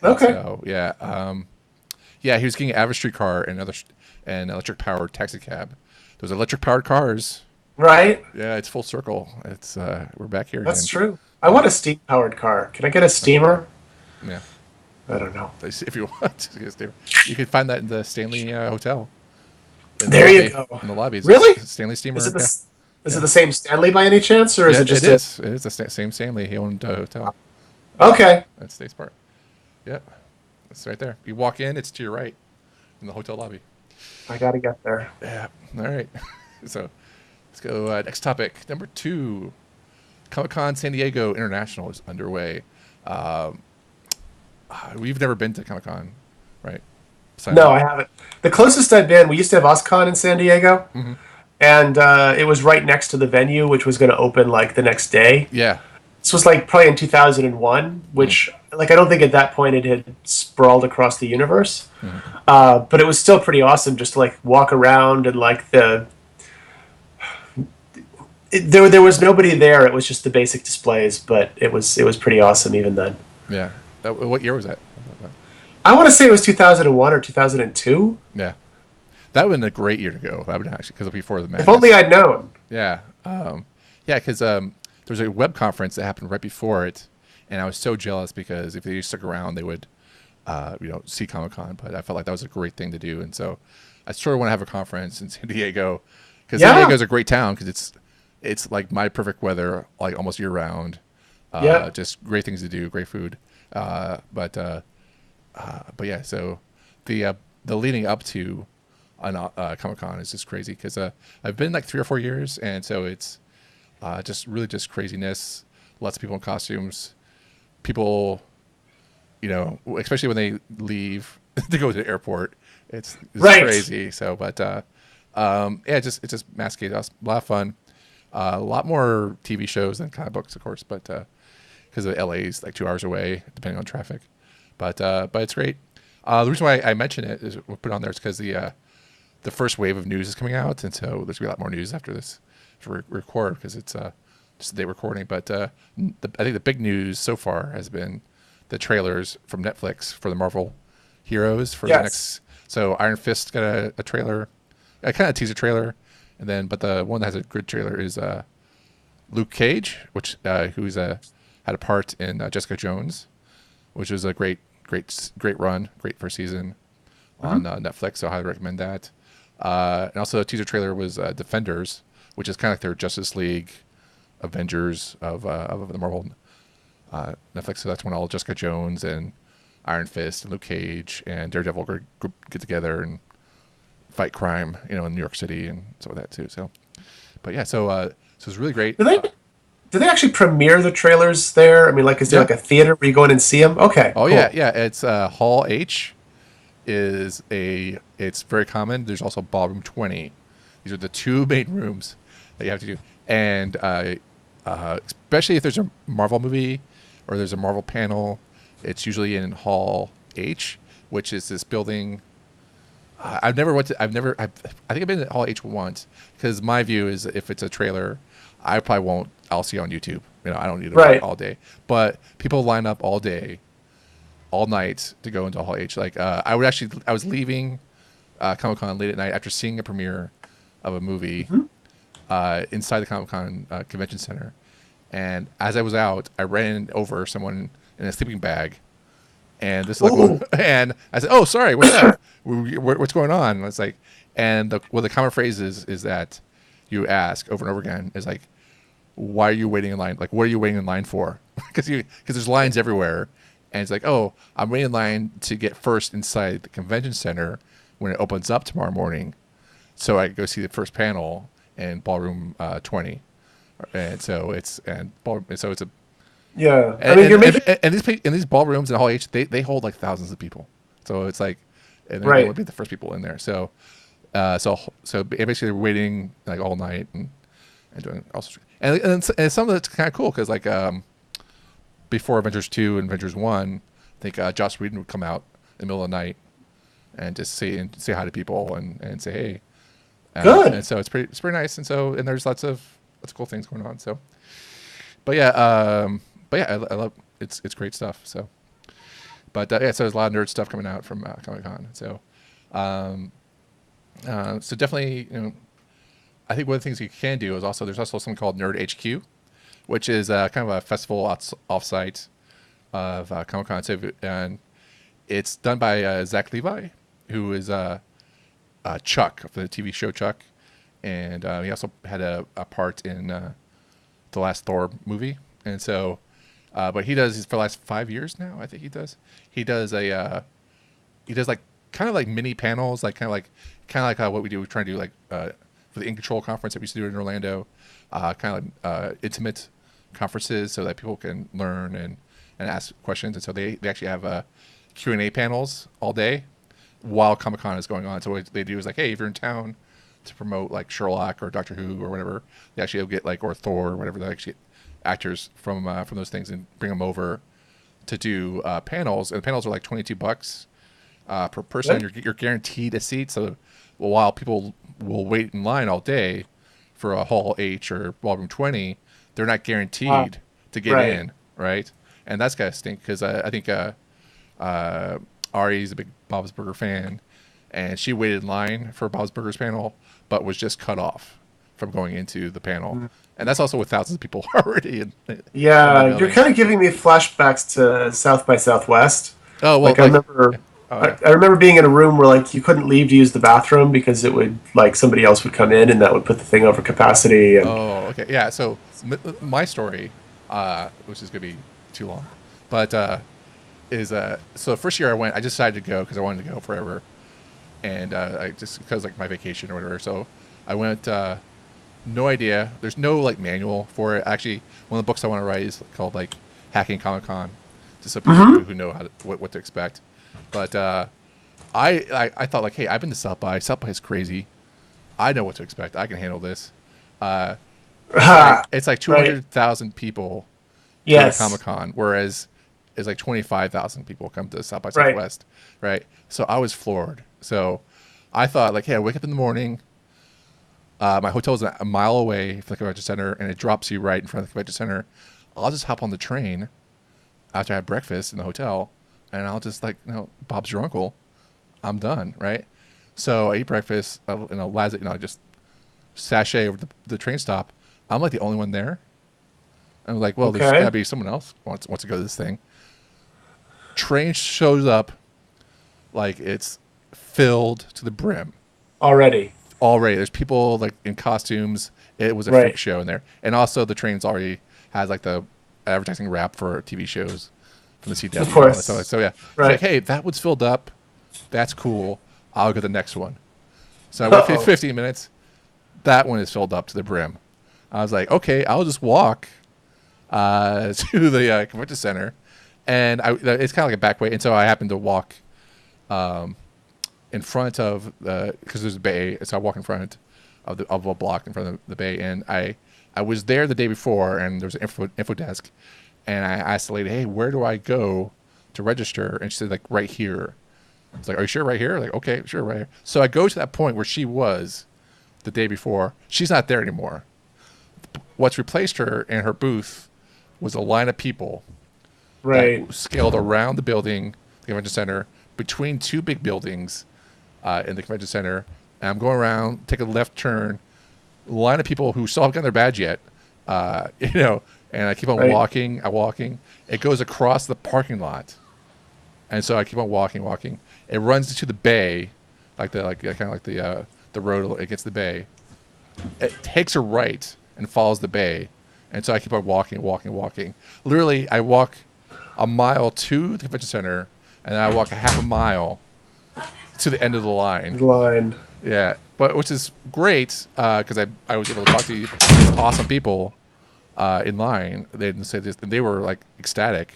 And Okay. so yeah, he was getting an average street car and an electric powered taxi cab. Those electric powered cars. Right. Yeah, it's full circle. It's we're back here That's again. true. I want a steam powered car. Can I get a steamer? Yeah, I don't know. if you want, you can find that in the Stanley Hotel. There you go. In the lobby. It's Really? Stanley steamer. Is it Yeah. is it the same Stanley by any chance, or is Yeah, it just it is. It is the same Stanley. He owned a hotel. Okay. At States Park. Yep. It's right there. You walk in, it's to your right in the hotel lobby. I gotta get there. Yeah. All right. So let's go next topic. Number 2. Comic-Con San Diego International is underway. We've never been to Comic-Con, right? No, I haven't. The closest I've been, we used to have OSCON in San Diego, and it was right next to the venue, which was going to open like the next day. Yeah. This was like probably in 2001, which like I don't think at that point it had sprawled across the universe, but it was still pretty awesome just to like walk around and like there was nobody there. It was just the basic displays, but it was pretty awesome even then. Yeah. What year was that? I want to say it was 2001 or 2002. Yeah. That would have been a great year to go. That would actually, because before the match. If only I'd known. Yeah. Yeah, because there was a web conference that happened right before it, and I was so jealous because if they stuck around, they would, see Comic-Con. But I felt like that was a great thing to do, and so I sort of want to have a conference in San Diego because San Diego is a great town because it's like my perfect weather, like almost year round. Just great things to do, great food. But yeah, so the leading up to Comic-Con is just crazy because I've been like 3 or 4 years, and so it's just really just craziness. Lots of people in costumes. People, especially when they leave to go to the airport, it's Right. crazy. So, but yeah, it's just Masquerade. A lot of fun. A lot more TV shows than comic books, of course, but because of LA's like 2 hours away, depending on traffic. But it's great. The reason why I mention it is we'll put it on there is because the first wave of news is coming out, and so there's gonna be a lot more news after this to record because it's just the day recording. But I think the big news so far has been the trailers from Netflix for the Marvel heroes for the next. So Iron Fist got a trailer, a kind of teaser trailer, and then but the one that has a good trailer is Luke Cage, which who's had a part in Jessica Jones, which was a great run, great first season on Netflix. So I highly recommend that. And also a teaser trailer was Defenders, which is kind of like their Justice League, Avengers of the Marvel Netflix. So that's when all Jessica Jones and Iron Fist and Luke Cage and Daredevil get together and fight crime, in New York City and stuff like that too. So, but yeah, so it's really great. Do they actually premiere the trailers there? I mean, like, is there like a theater where you go in and see them? Okay. Oh, cool. yeah. It's Hall H it's very common. There's also Ballroom 20. These are the two main rooms that you have to do. And especially if there's a Marvel movie or there's a Marvel panel, it's usually in Hall H, which is this building. I think I've been at Hall H once because my view is if it's a trailer, I probably won't. I'll see it on YouTube. I don't need to wait all day. But people line up all day, all night to go into Hall H. Like I was leaving Comic-Con late at night after seeing a premiere of a movie inside the Comic-Con convention center, and as I was out, I ran over someone in a sleeping bag, and this is like, and I said, "Oh, sorry, what's up? What's going on?" And it's like, and the common phrase is that you ask over and over again is like, why are you waiting in line? Like, what are you waiting in line for? Because there's lines everywhere, and it's like, oh, I'm waiting in line to get first inside the convention center when it opens up tomorrow morning, so I can go see the first panel in Ballroom 20, and so it's a yeah. And these ballrooms in Hall H they hold like thousands of people, so it's like, and they're going to be the first people in there, so basically they're waiting like all night and doing all sorts. And some of it's kind of cool because like before Avengers 2 and Avengers 1, I think Joss Whedon would come out in the middle of the night and just say hi to people and say hey. Good. And so it's pretty nice, and there's lots of cool things going on. So, but yeah, I love it's great stuff. So, but so there's a lot of nerd stuff coming out from Comic-Con. So, so definitely, I think one of the things you can do is there's also something called Nerd HQ, which is kind of a festival offsite of Comic-Con. And it's done by Zach Levi, who is Chuck for the TV show Chuck, and he also had a part in the last Thor movie. And so, but he does for the last 5 years now. I think he does like kind of like mini panels, like kind of like what we do. We're trying to do like for the In Control conference that we used to do in Orlando, kind of like intimate conferences so that people can learn and ask questions. And so they actually have Q&A panels all day while Comic-Con is going on. So what they do is like, hey, if you're in town to promote like Sherlock or Doctor Who or whatever, they actually get like, or Thor or whatever, they actually get actors from those things and bring them over to do panels. And the panels are like $22 per person. You're guaranteed a seat. So while people will wait in line all day for a Hall H or Ballroom 20, they're not guaranteed to get in, right? And that's gotta stink because I think Ari's a big Bob's Burger fan, and she waited in line for Bob's Burgers panel, but was just cut off from going into the panel. And that's also with thousands of people already. You're kind of giving me flashbacks to South by Southwest. Oh, well, I remember. I remember being in a room where like you couldn't leave to use the bathroom because it would like somebody else would come in and that would put the thing over capacity. And oh, okay, yeah. So my story, which is gonna be too long, but is so the first year I went, I just decided to go because I wanted to go forever, and I just because like my vacation or whatever. So I went. No idea. There's no like manual for it. Actually, one of the books I want to write is called like Hacking Comic-Con, just so people who know what to expect. But I thought like, hey, I've been to South by. South by is crazy. I know what to expect. I can handle this. It's like 200,000 people yes. to Comic-Con, whereas is like 25,000 people come to South by Right. Southwest, right? So I was floored. So I thought like, hey, I wake up in the morning. My hotel is a mile away from the convention center, and it drops you right in front of the convention center. I'll just hop on the train after I have breakfast in the hotel, and I'll just like, Bob's your uncle. I'm done, right? So I eat breakfast, I just sashay over the train stop. I'm like the only one there. I'm like, well, there's gotta be someone else wants to go to this thing. Train shows up, like it's filled to the brim. Already, there's people like in costumes. It was a freak show in there, and also the train's already has like the advertising wrap for TV shows from the CW. Of course. So yeah, It's Right. like, hey, that one's filled up. That's cool. I'll go to the next one. So I waited 15 minutes. That one is filled up to the brim. I was like, okay, I'll just walk to the convention center, and it's kind of like a back way. And so I happened to walk in front of because there's a bay, so I walk in front of a block in front of the bay, and I was there the day before, and there was an info desk, and I asked the lady, hey, where do I go to register? And she said, like, right here. I was like, are you sure right here? Like, okay, sure, right here. So I go to that point where she was the day before. She's not there anymore. What's replaced her in her booth was a line of people that scaled around the building, the convention center, between two big buildings in the convention center. And I'm going around, take a left turn, line of people who still haven't gotten their badge yet, and I keep on walking. It goes across the parking lot. And so I keep on walking. It runs into the bay, kind of like the road against the bay. It takes a right and follows the bay, and so I keep on walking. Literally, I walk a mile to the convention center, and then I walk a half a mile to the end of the line. Yeah, but which is great because I was able to talk to these awesome people in line. They didn't say this, and they were like ecstatic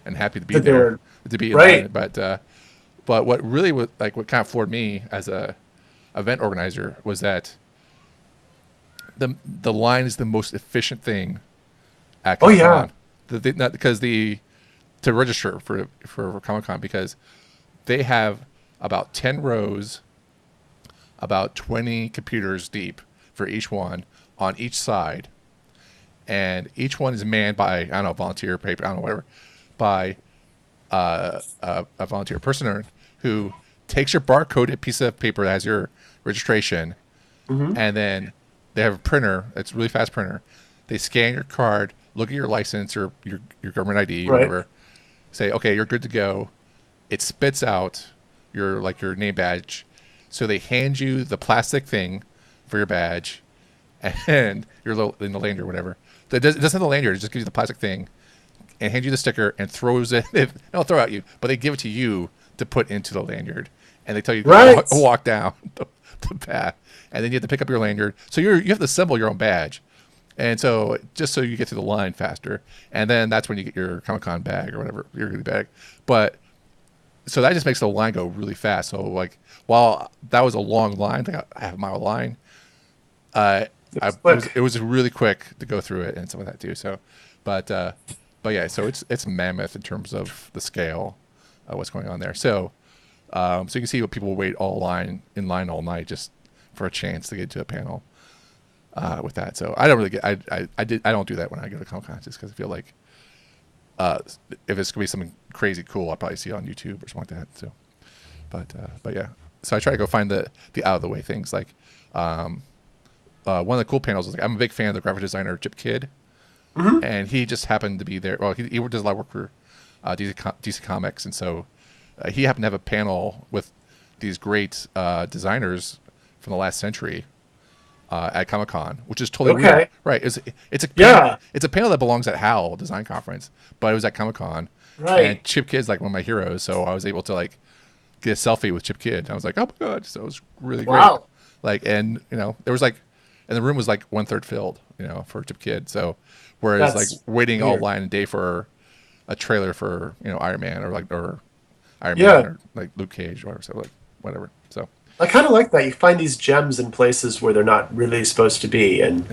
and happy to be there. To be in line. But what really was like what kind of floored me as a event organizer was that the line is the most efficient thing at Comic-Con. Because to register for Comic-Con, because they have about 10 rows, about 20 computers deep for each one on each side, and each one is manned by, I don't know, volunteer paper, I don't know, whatever, by a volunteer person who takes your barcoded piece of paper that has your registration, and then they have a printer. It's a really fast printer. They scan your card, look at your license or your government ID, whatever. Say, okay, you're good to go. It spits out your name badge. So they hand you the plastic thing for your badge, and your in the lanyard or whatever. It doesn't have the lanyard. It just gives you the plastic thing, and hand you the sticker and throws it. They don't throw it at you, but they give it to you to put into the lanyard, and they tell you to walk down the path, and then you have to pick up your lanyard. So you have to assemble your own badge, and so just so you get through the line faster, and then that's when you get your Comic-Con bag or whatever, your goodie bag. But so that just makes the line go really fast. So like while that was a long line, like a half-mile line, it was really quick to go through it and stuff like that too. So, but yeah, so it's mammoth in terms of the scale of what's going on there. So, so you can see what people wait in line all night just for a chance to get to a panel with that. So I don't really I don't do that when I go to Comic-Con just because I feel like if it's gonna be something crazy cool, I'll probably see it on YouTube or something like that. So, but yeah, so I try to go find the out of the way things like. One of the cool panels is like, I'm a big fan of the graphic designer Chip Kidd, and he just happened to be there. Well, he does a lot of work for DC Comics, and so he happened to have a panel with these great designers from the last century at Comic-Con, which is totally weird. Right? It's a panel that belongs at HAL Design Conference, but it was at Comic-Con, and Chip Kidd's like one of my heroes, so I was able to like get a selfie with Chip Kidd. I was like, oh my god, so it was really great. Like, and there was like. And the room was like 1/3 filled, for Chip Kidd. So, whereas like waiting all line a day for a trailer for Iron Man or Iron Man or like Luke Cage or so like whatever. So I kind of like that. You find these gems in places where they're not really supposed to be, and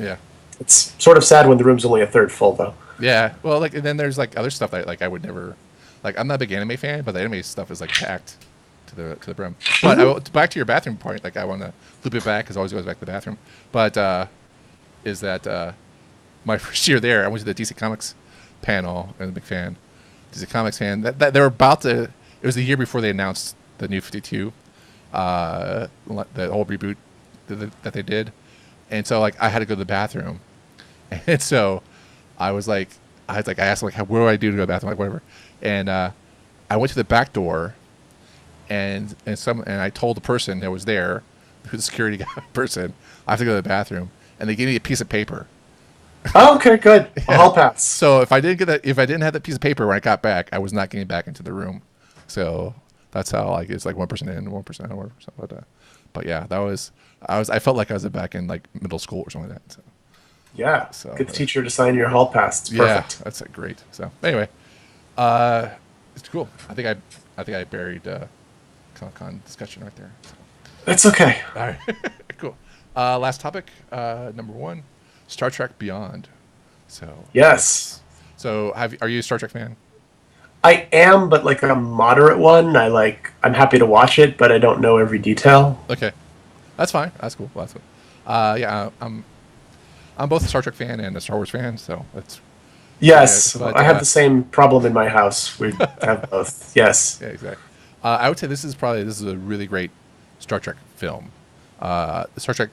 it's sort of sad when the room's only 1/3 full, though. Yeah, well, like and then there's like other stuff that like I would never like I'm not a big anime fan, but the anime stuff is like packed to the brim. But back to your bathroom point, like I want to loop it back because it always goes back to the bathroom. But is that my first year there, I went to the DC Comics panel, and I'm a big fan. DC Comics fan. That they were about to. It was the year before they announced the New 52, the whole reboot that they did, and so like I had to go to the bathroom, and so I asked like, what do I do to go to the bathroom, like whatever, and I went to the back door, and I told the person that was there, who's the security guy person, I have to go to the bathroom, and they gave me a piece of paper. Oh, okay, good. A hall pass. So if I didn't have that piece of paper when I got back, I was not getting back into the room. So that's how like it's like 1% in, 1% out, 1%. But yeah, I felt like I was back in like middle school or something like that. So. Yeah. So get the teacher to sign your hall pass. It's perfect. Yeah, that's great. So anyway, it's cool. I think I buried Comic-Con discussion right there. So. That's okay. All right, cool. Last topic, number 1. Star Trek Beyond. So yes. So are you a Star Trek fan? I am, but like a moderate one. I'm happy to watch it, but I don't know every detail. Okay, that's fine. That's cool. That's cool. Yeah, I'm both a Star Trek fan and a Star Wars fan, so that's. Yes, but, I have the same problem in my house. We have both. Yes. Yeah, exactly. I would say this is a really great Star Trek film. Star Trek.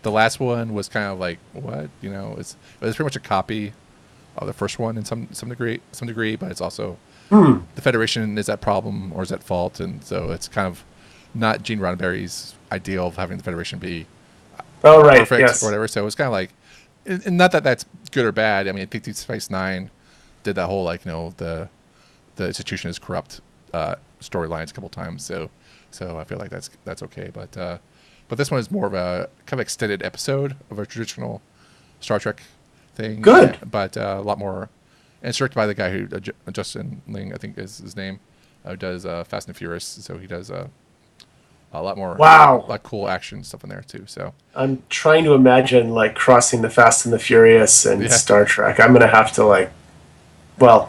The last one was kind of like what it was pretty much a copy of the first one in some degree, but it's also the Federation is at problem or is at fault, and so it's kind of not Gene Roddenberry's ideal of having the Federation be perfect or whatever. So it's kind of like, and not that that's good or bad. I mean, I think Deep Space Nine did that whole like the institution is corrupt storylines a couple times. So I feel like that's okay, but this one is more of a kind of extended episode of a traditional Star Trek thing. Good. But a lot more, and it's directed by the guy who, Justin Ling, I think is his name, who does Fast and Furious. So he does a lot more, like cool action stuff in there too. So I'm trying to imagine like crossing the Fast and the Furious and Star Trek. I'm going to have to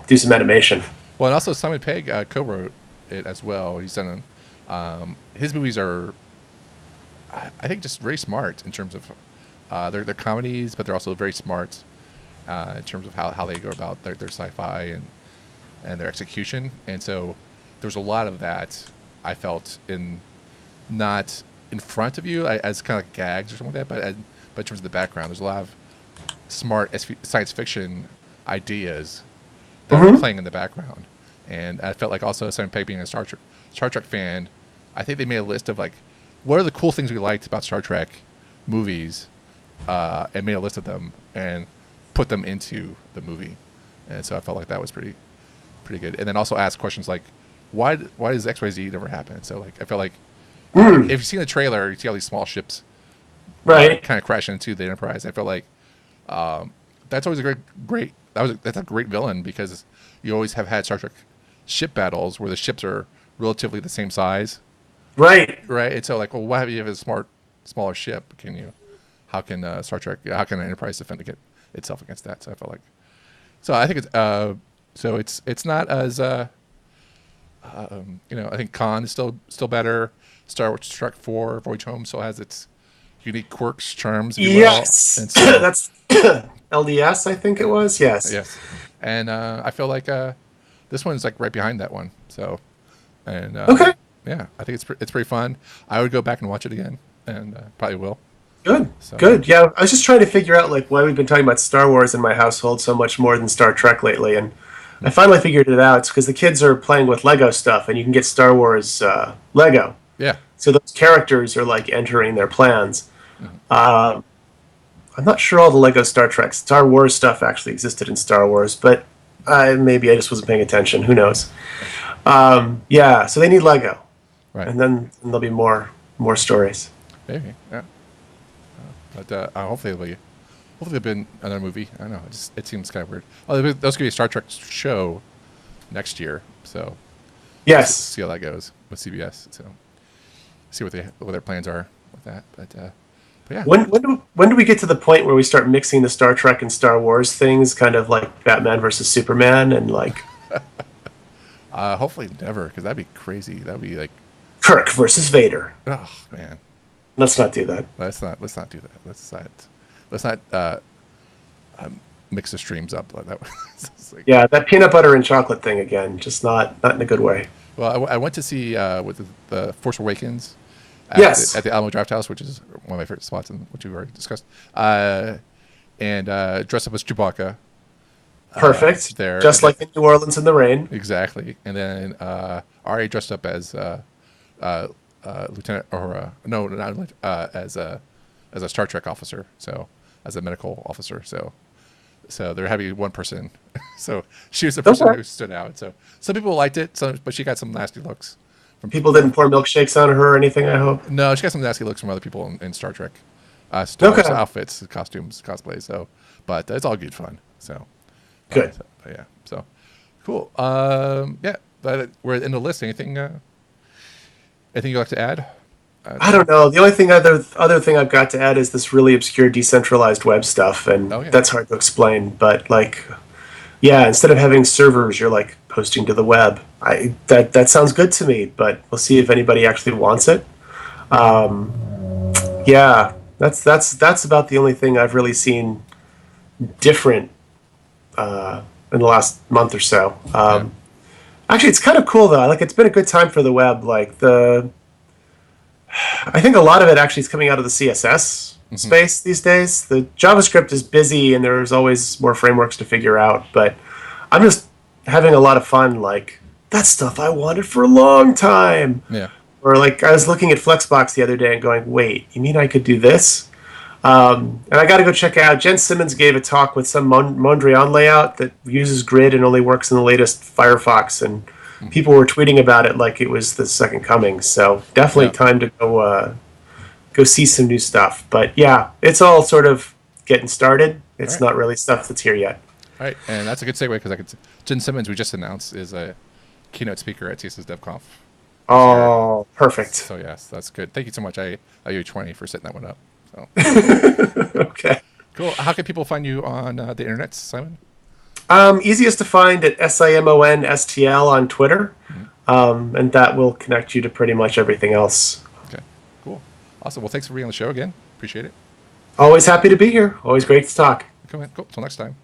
do some animation. Well, and also Simon Pegg co-wrote it as well. He's done his movies are, I think, just very smart in terms of they're comedies, but they're also very smart in terms of how they go about their sci-fi and their execution. And so there's a lot of that I felt not in front of you as kind of like gags or something like that, but in terms of the background, there's a lot of smart science fiction ideas that are playing in the background. And I felt like also Simon Pegg being a Star Trek fan, I think they made a list of like, what are the cool things we liked about Star Trek movies, and made a list of them and put them into the movie. And so I felt like that was pretty good. And then also ask questions like, why does XYZ never happen? So like I felt like if you've seen the trailer, you see all these small ships kind of crashing into the Enterprise. I felt like that's always a great that's a great villain, because you always have had Star Trek ship battles where the ships are relatively the same size. Right. And so like, well, why have you have a smaller ship? How can Enterprise defend itself against that? So I felt like, so I think it's not as I think Khan is still better. Star Trek 4 Voyage Home still has its unique quirks, charms, if you will. Yes. And so, that's LDS, I think it was. Yes. And I feel like this one's like right behind that one. So, and okay. Yeah, I think it's pretty fun. I would go back and watch it again, and probably will. Good. Yeah, I was just trying to figure out like why we've been talking about Star Wars in my household so much more than Star Trek lately, and I finally figured it out. It's because the kids are playing with Lego stuff, and you can get Star Wars Lego. Yeah. So those characters are like entering their plans. I'm not sure all the Lego Star Wars stuff actually existed in Star Wars, but maybe I just wasn't paying attention. Who knows? So they need Lego. Right. And then there'll be more stories. Maybe, yeah. But hopefully there'll be another movie. I don't know. It seems kind of weird. Oh, there's going to be a Star Trek show next year. So yes, see how that goes with CBS. So see what their plans are with that. But yeah. When do we get to the point where we start mixing the Star Trek and Star Wars things, kind of like Batman versus Superman, and like? Hopefully never, because that'd be crazy. That'd be like, Kirk versus Vader. oh man, Let's not do that. let's not do that. Let's not mix the streams up like that. It's like, Yeah, that peanut butter and chocolate thing again. Just not in a good way. well, I went to see with the Force Awakens Yes. at the Alamo Draft House, which is one of my favorite spots, and which we've already discussed. And dressed up as Chewbacca. Perfect. There, Just like in New Orleans in the rain. exactly. And then Ari dressed up as lieutenant, or no, not as a Star Trek officer. So as a medical officer. So they're having one person. So she was the person Okay. who stood out. So some people liked it, but she got some nasty looks. People didn't pour milkshakes on her or anything, I hope. No, she got some nasty looks from other people in Star Trek. Okay. Outfits, costumes, cosplay. So, but it's all good fun. So, Good. but yeah. So, cool. Yeah. But we're in the list. Anything you'd like to add? I don't know. The only thing other thing I've got to add is this really obscure decentralized web stuff, and Oh, yeah. that's hard to explain. But like, yeah, instead of having servers, you're like posting to the web. That sounds good to me, but we'll see if anybody actually wants it. Yeah, that's about the only thing I've really seen different in the last month or so. Actually, it's kind of cool though. Like, it's been a good time for the web. I think a lot of it actually is coming out of the CSS space these days. The JavaScript is busy, and there's always more frameworks to figure out. But I'm just having a lot of fun. Like, that's stuff I wanted for a long time. Yeah. Or like, I was looking at Flexbox the other day and going, "Wait, you mean I could do this?" And I got to go check out. Jen Simmons gave a talk with some Mondrian layout that uses grid and only works in the latest Firefox, and people were tweeting about it like it was the second coming. So definitely time to go see some new stuff. But yeah, it's all sort of getting started. It's not really stuff that's here yet. All right, and that's a good segue because Jen Simmons, we just announced, is a keynote speaker at CSS DevConf. Oh, perfect. So yes, that's good. Thank you so much. I owe you 20 for setting that one up. So Okay. cool. How can people find you on the internet, Simon? Easiest to find at SIMONSTL on Twitter, and that will connect you to pretty much everything else. Okay, cool. Awesome. Well, thanks for being on the show again. Appreciate it. Always happy to be here. Always great to talk. Come in. Cool. Till next time.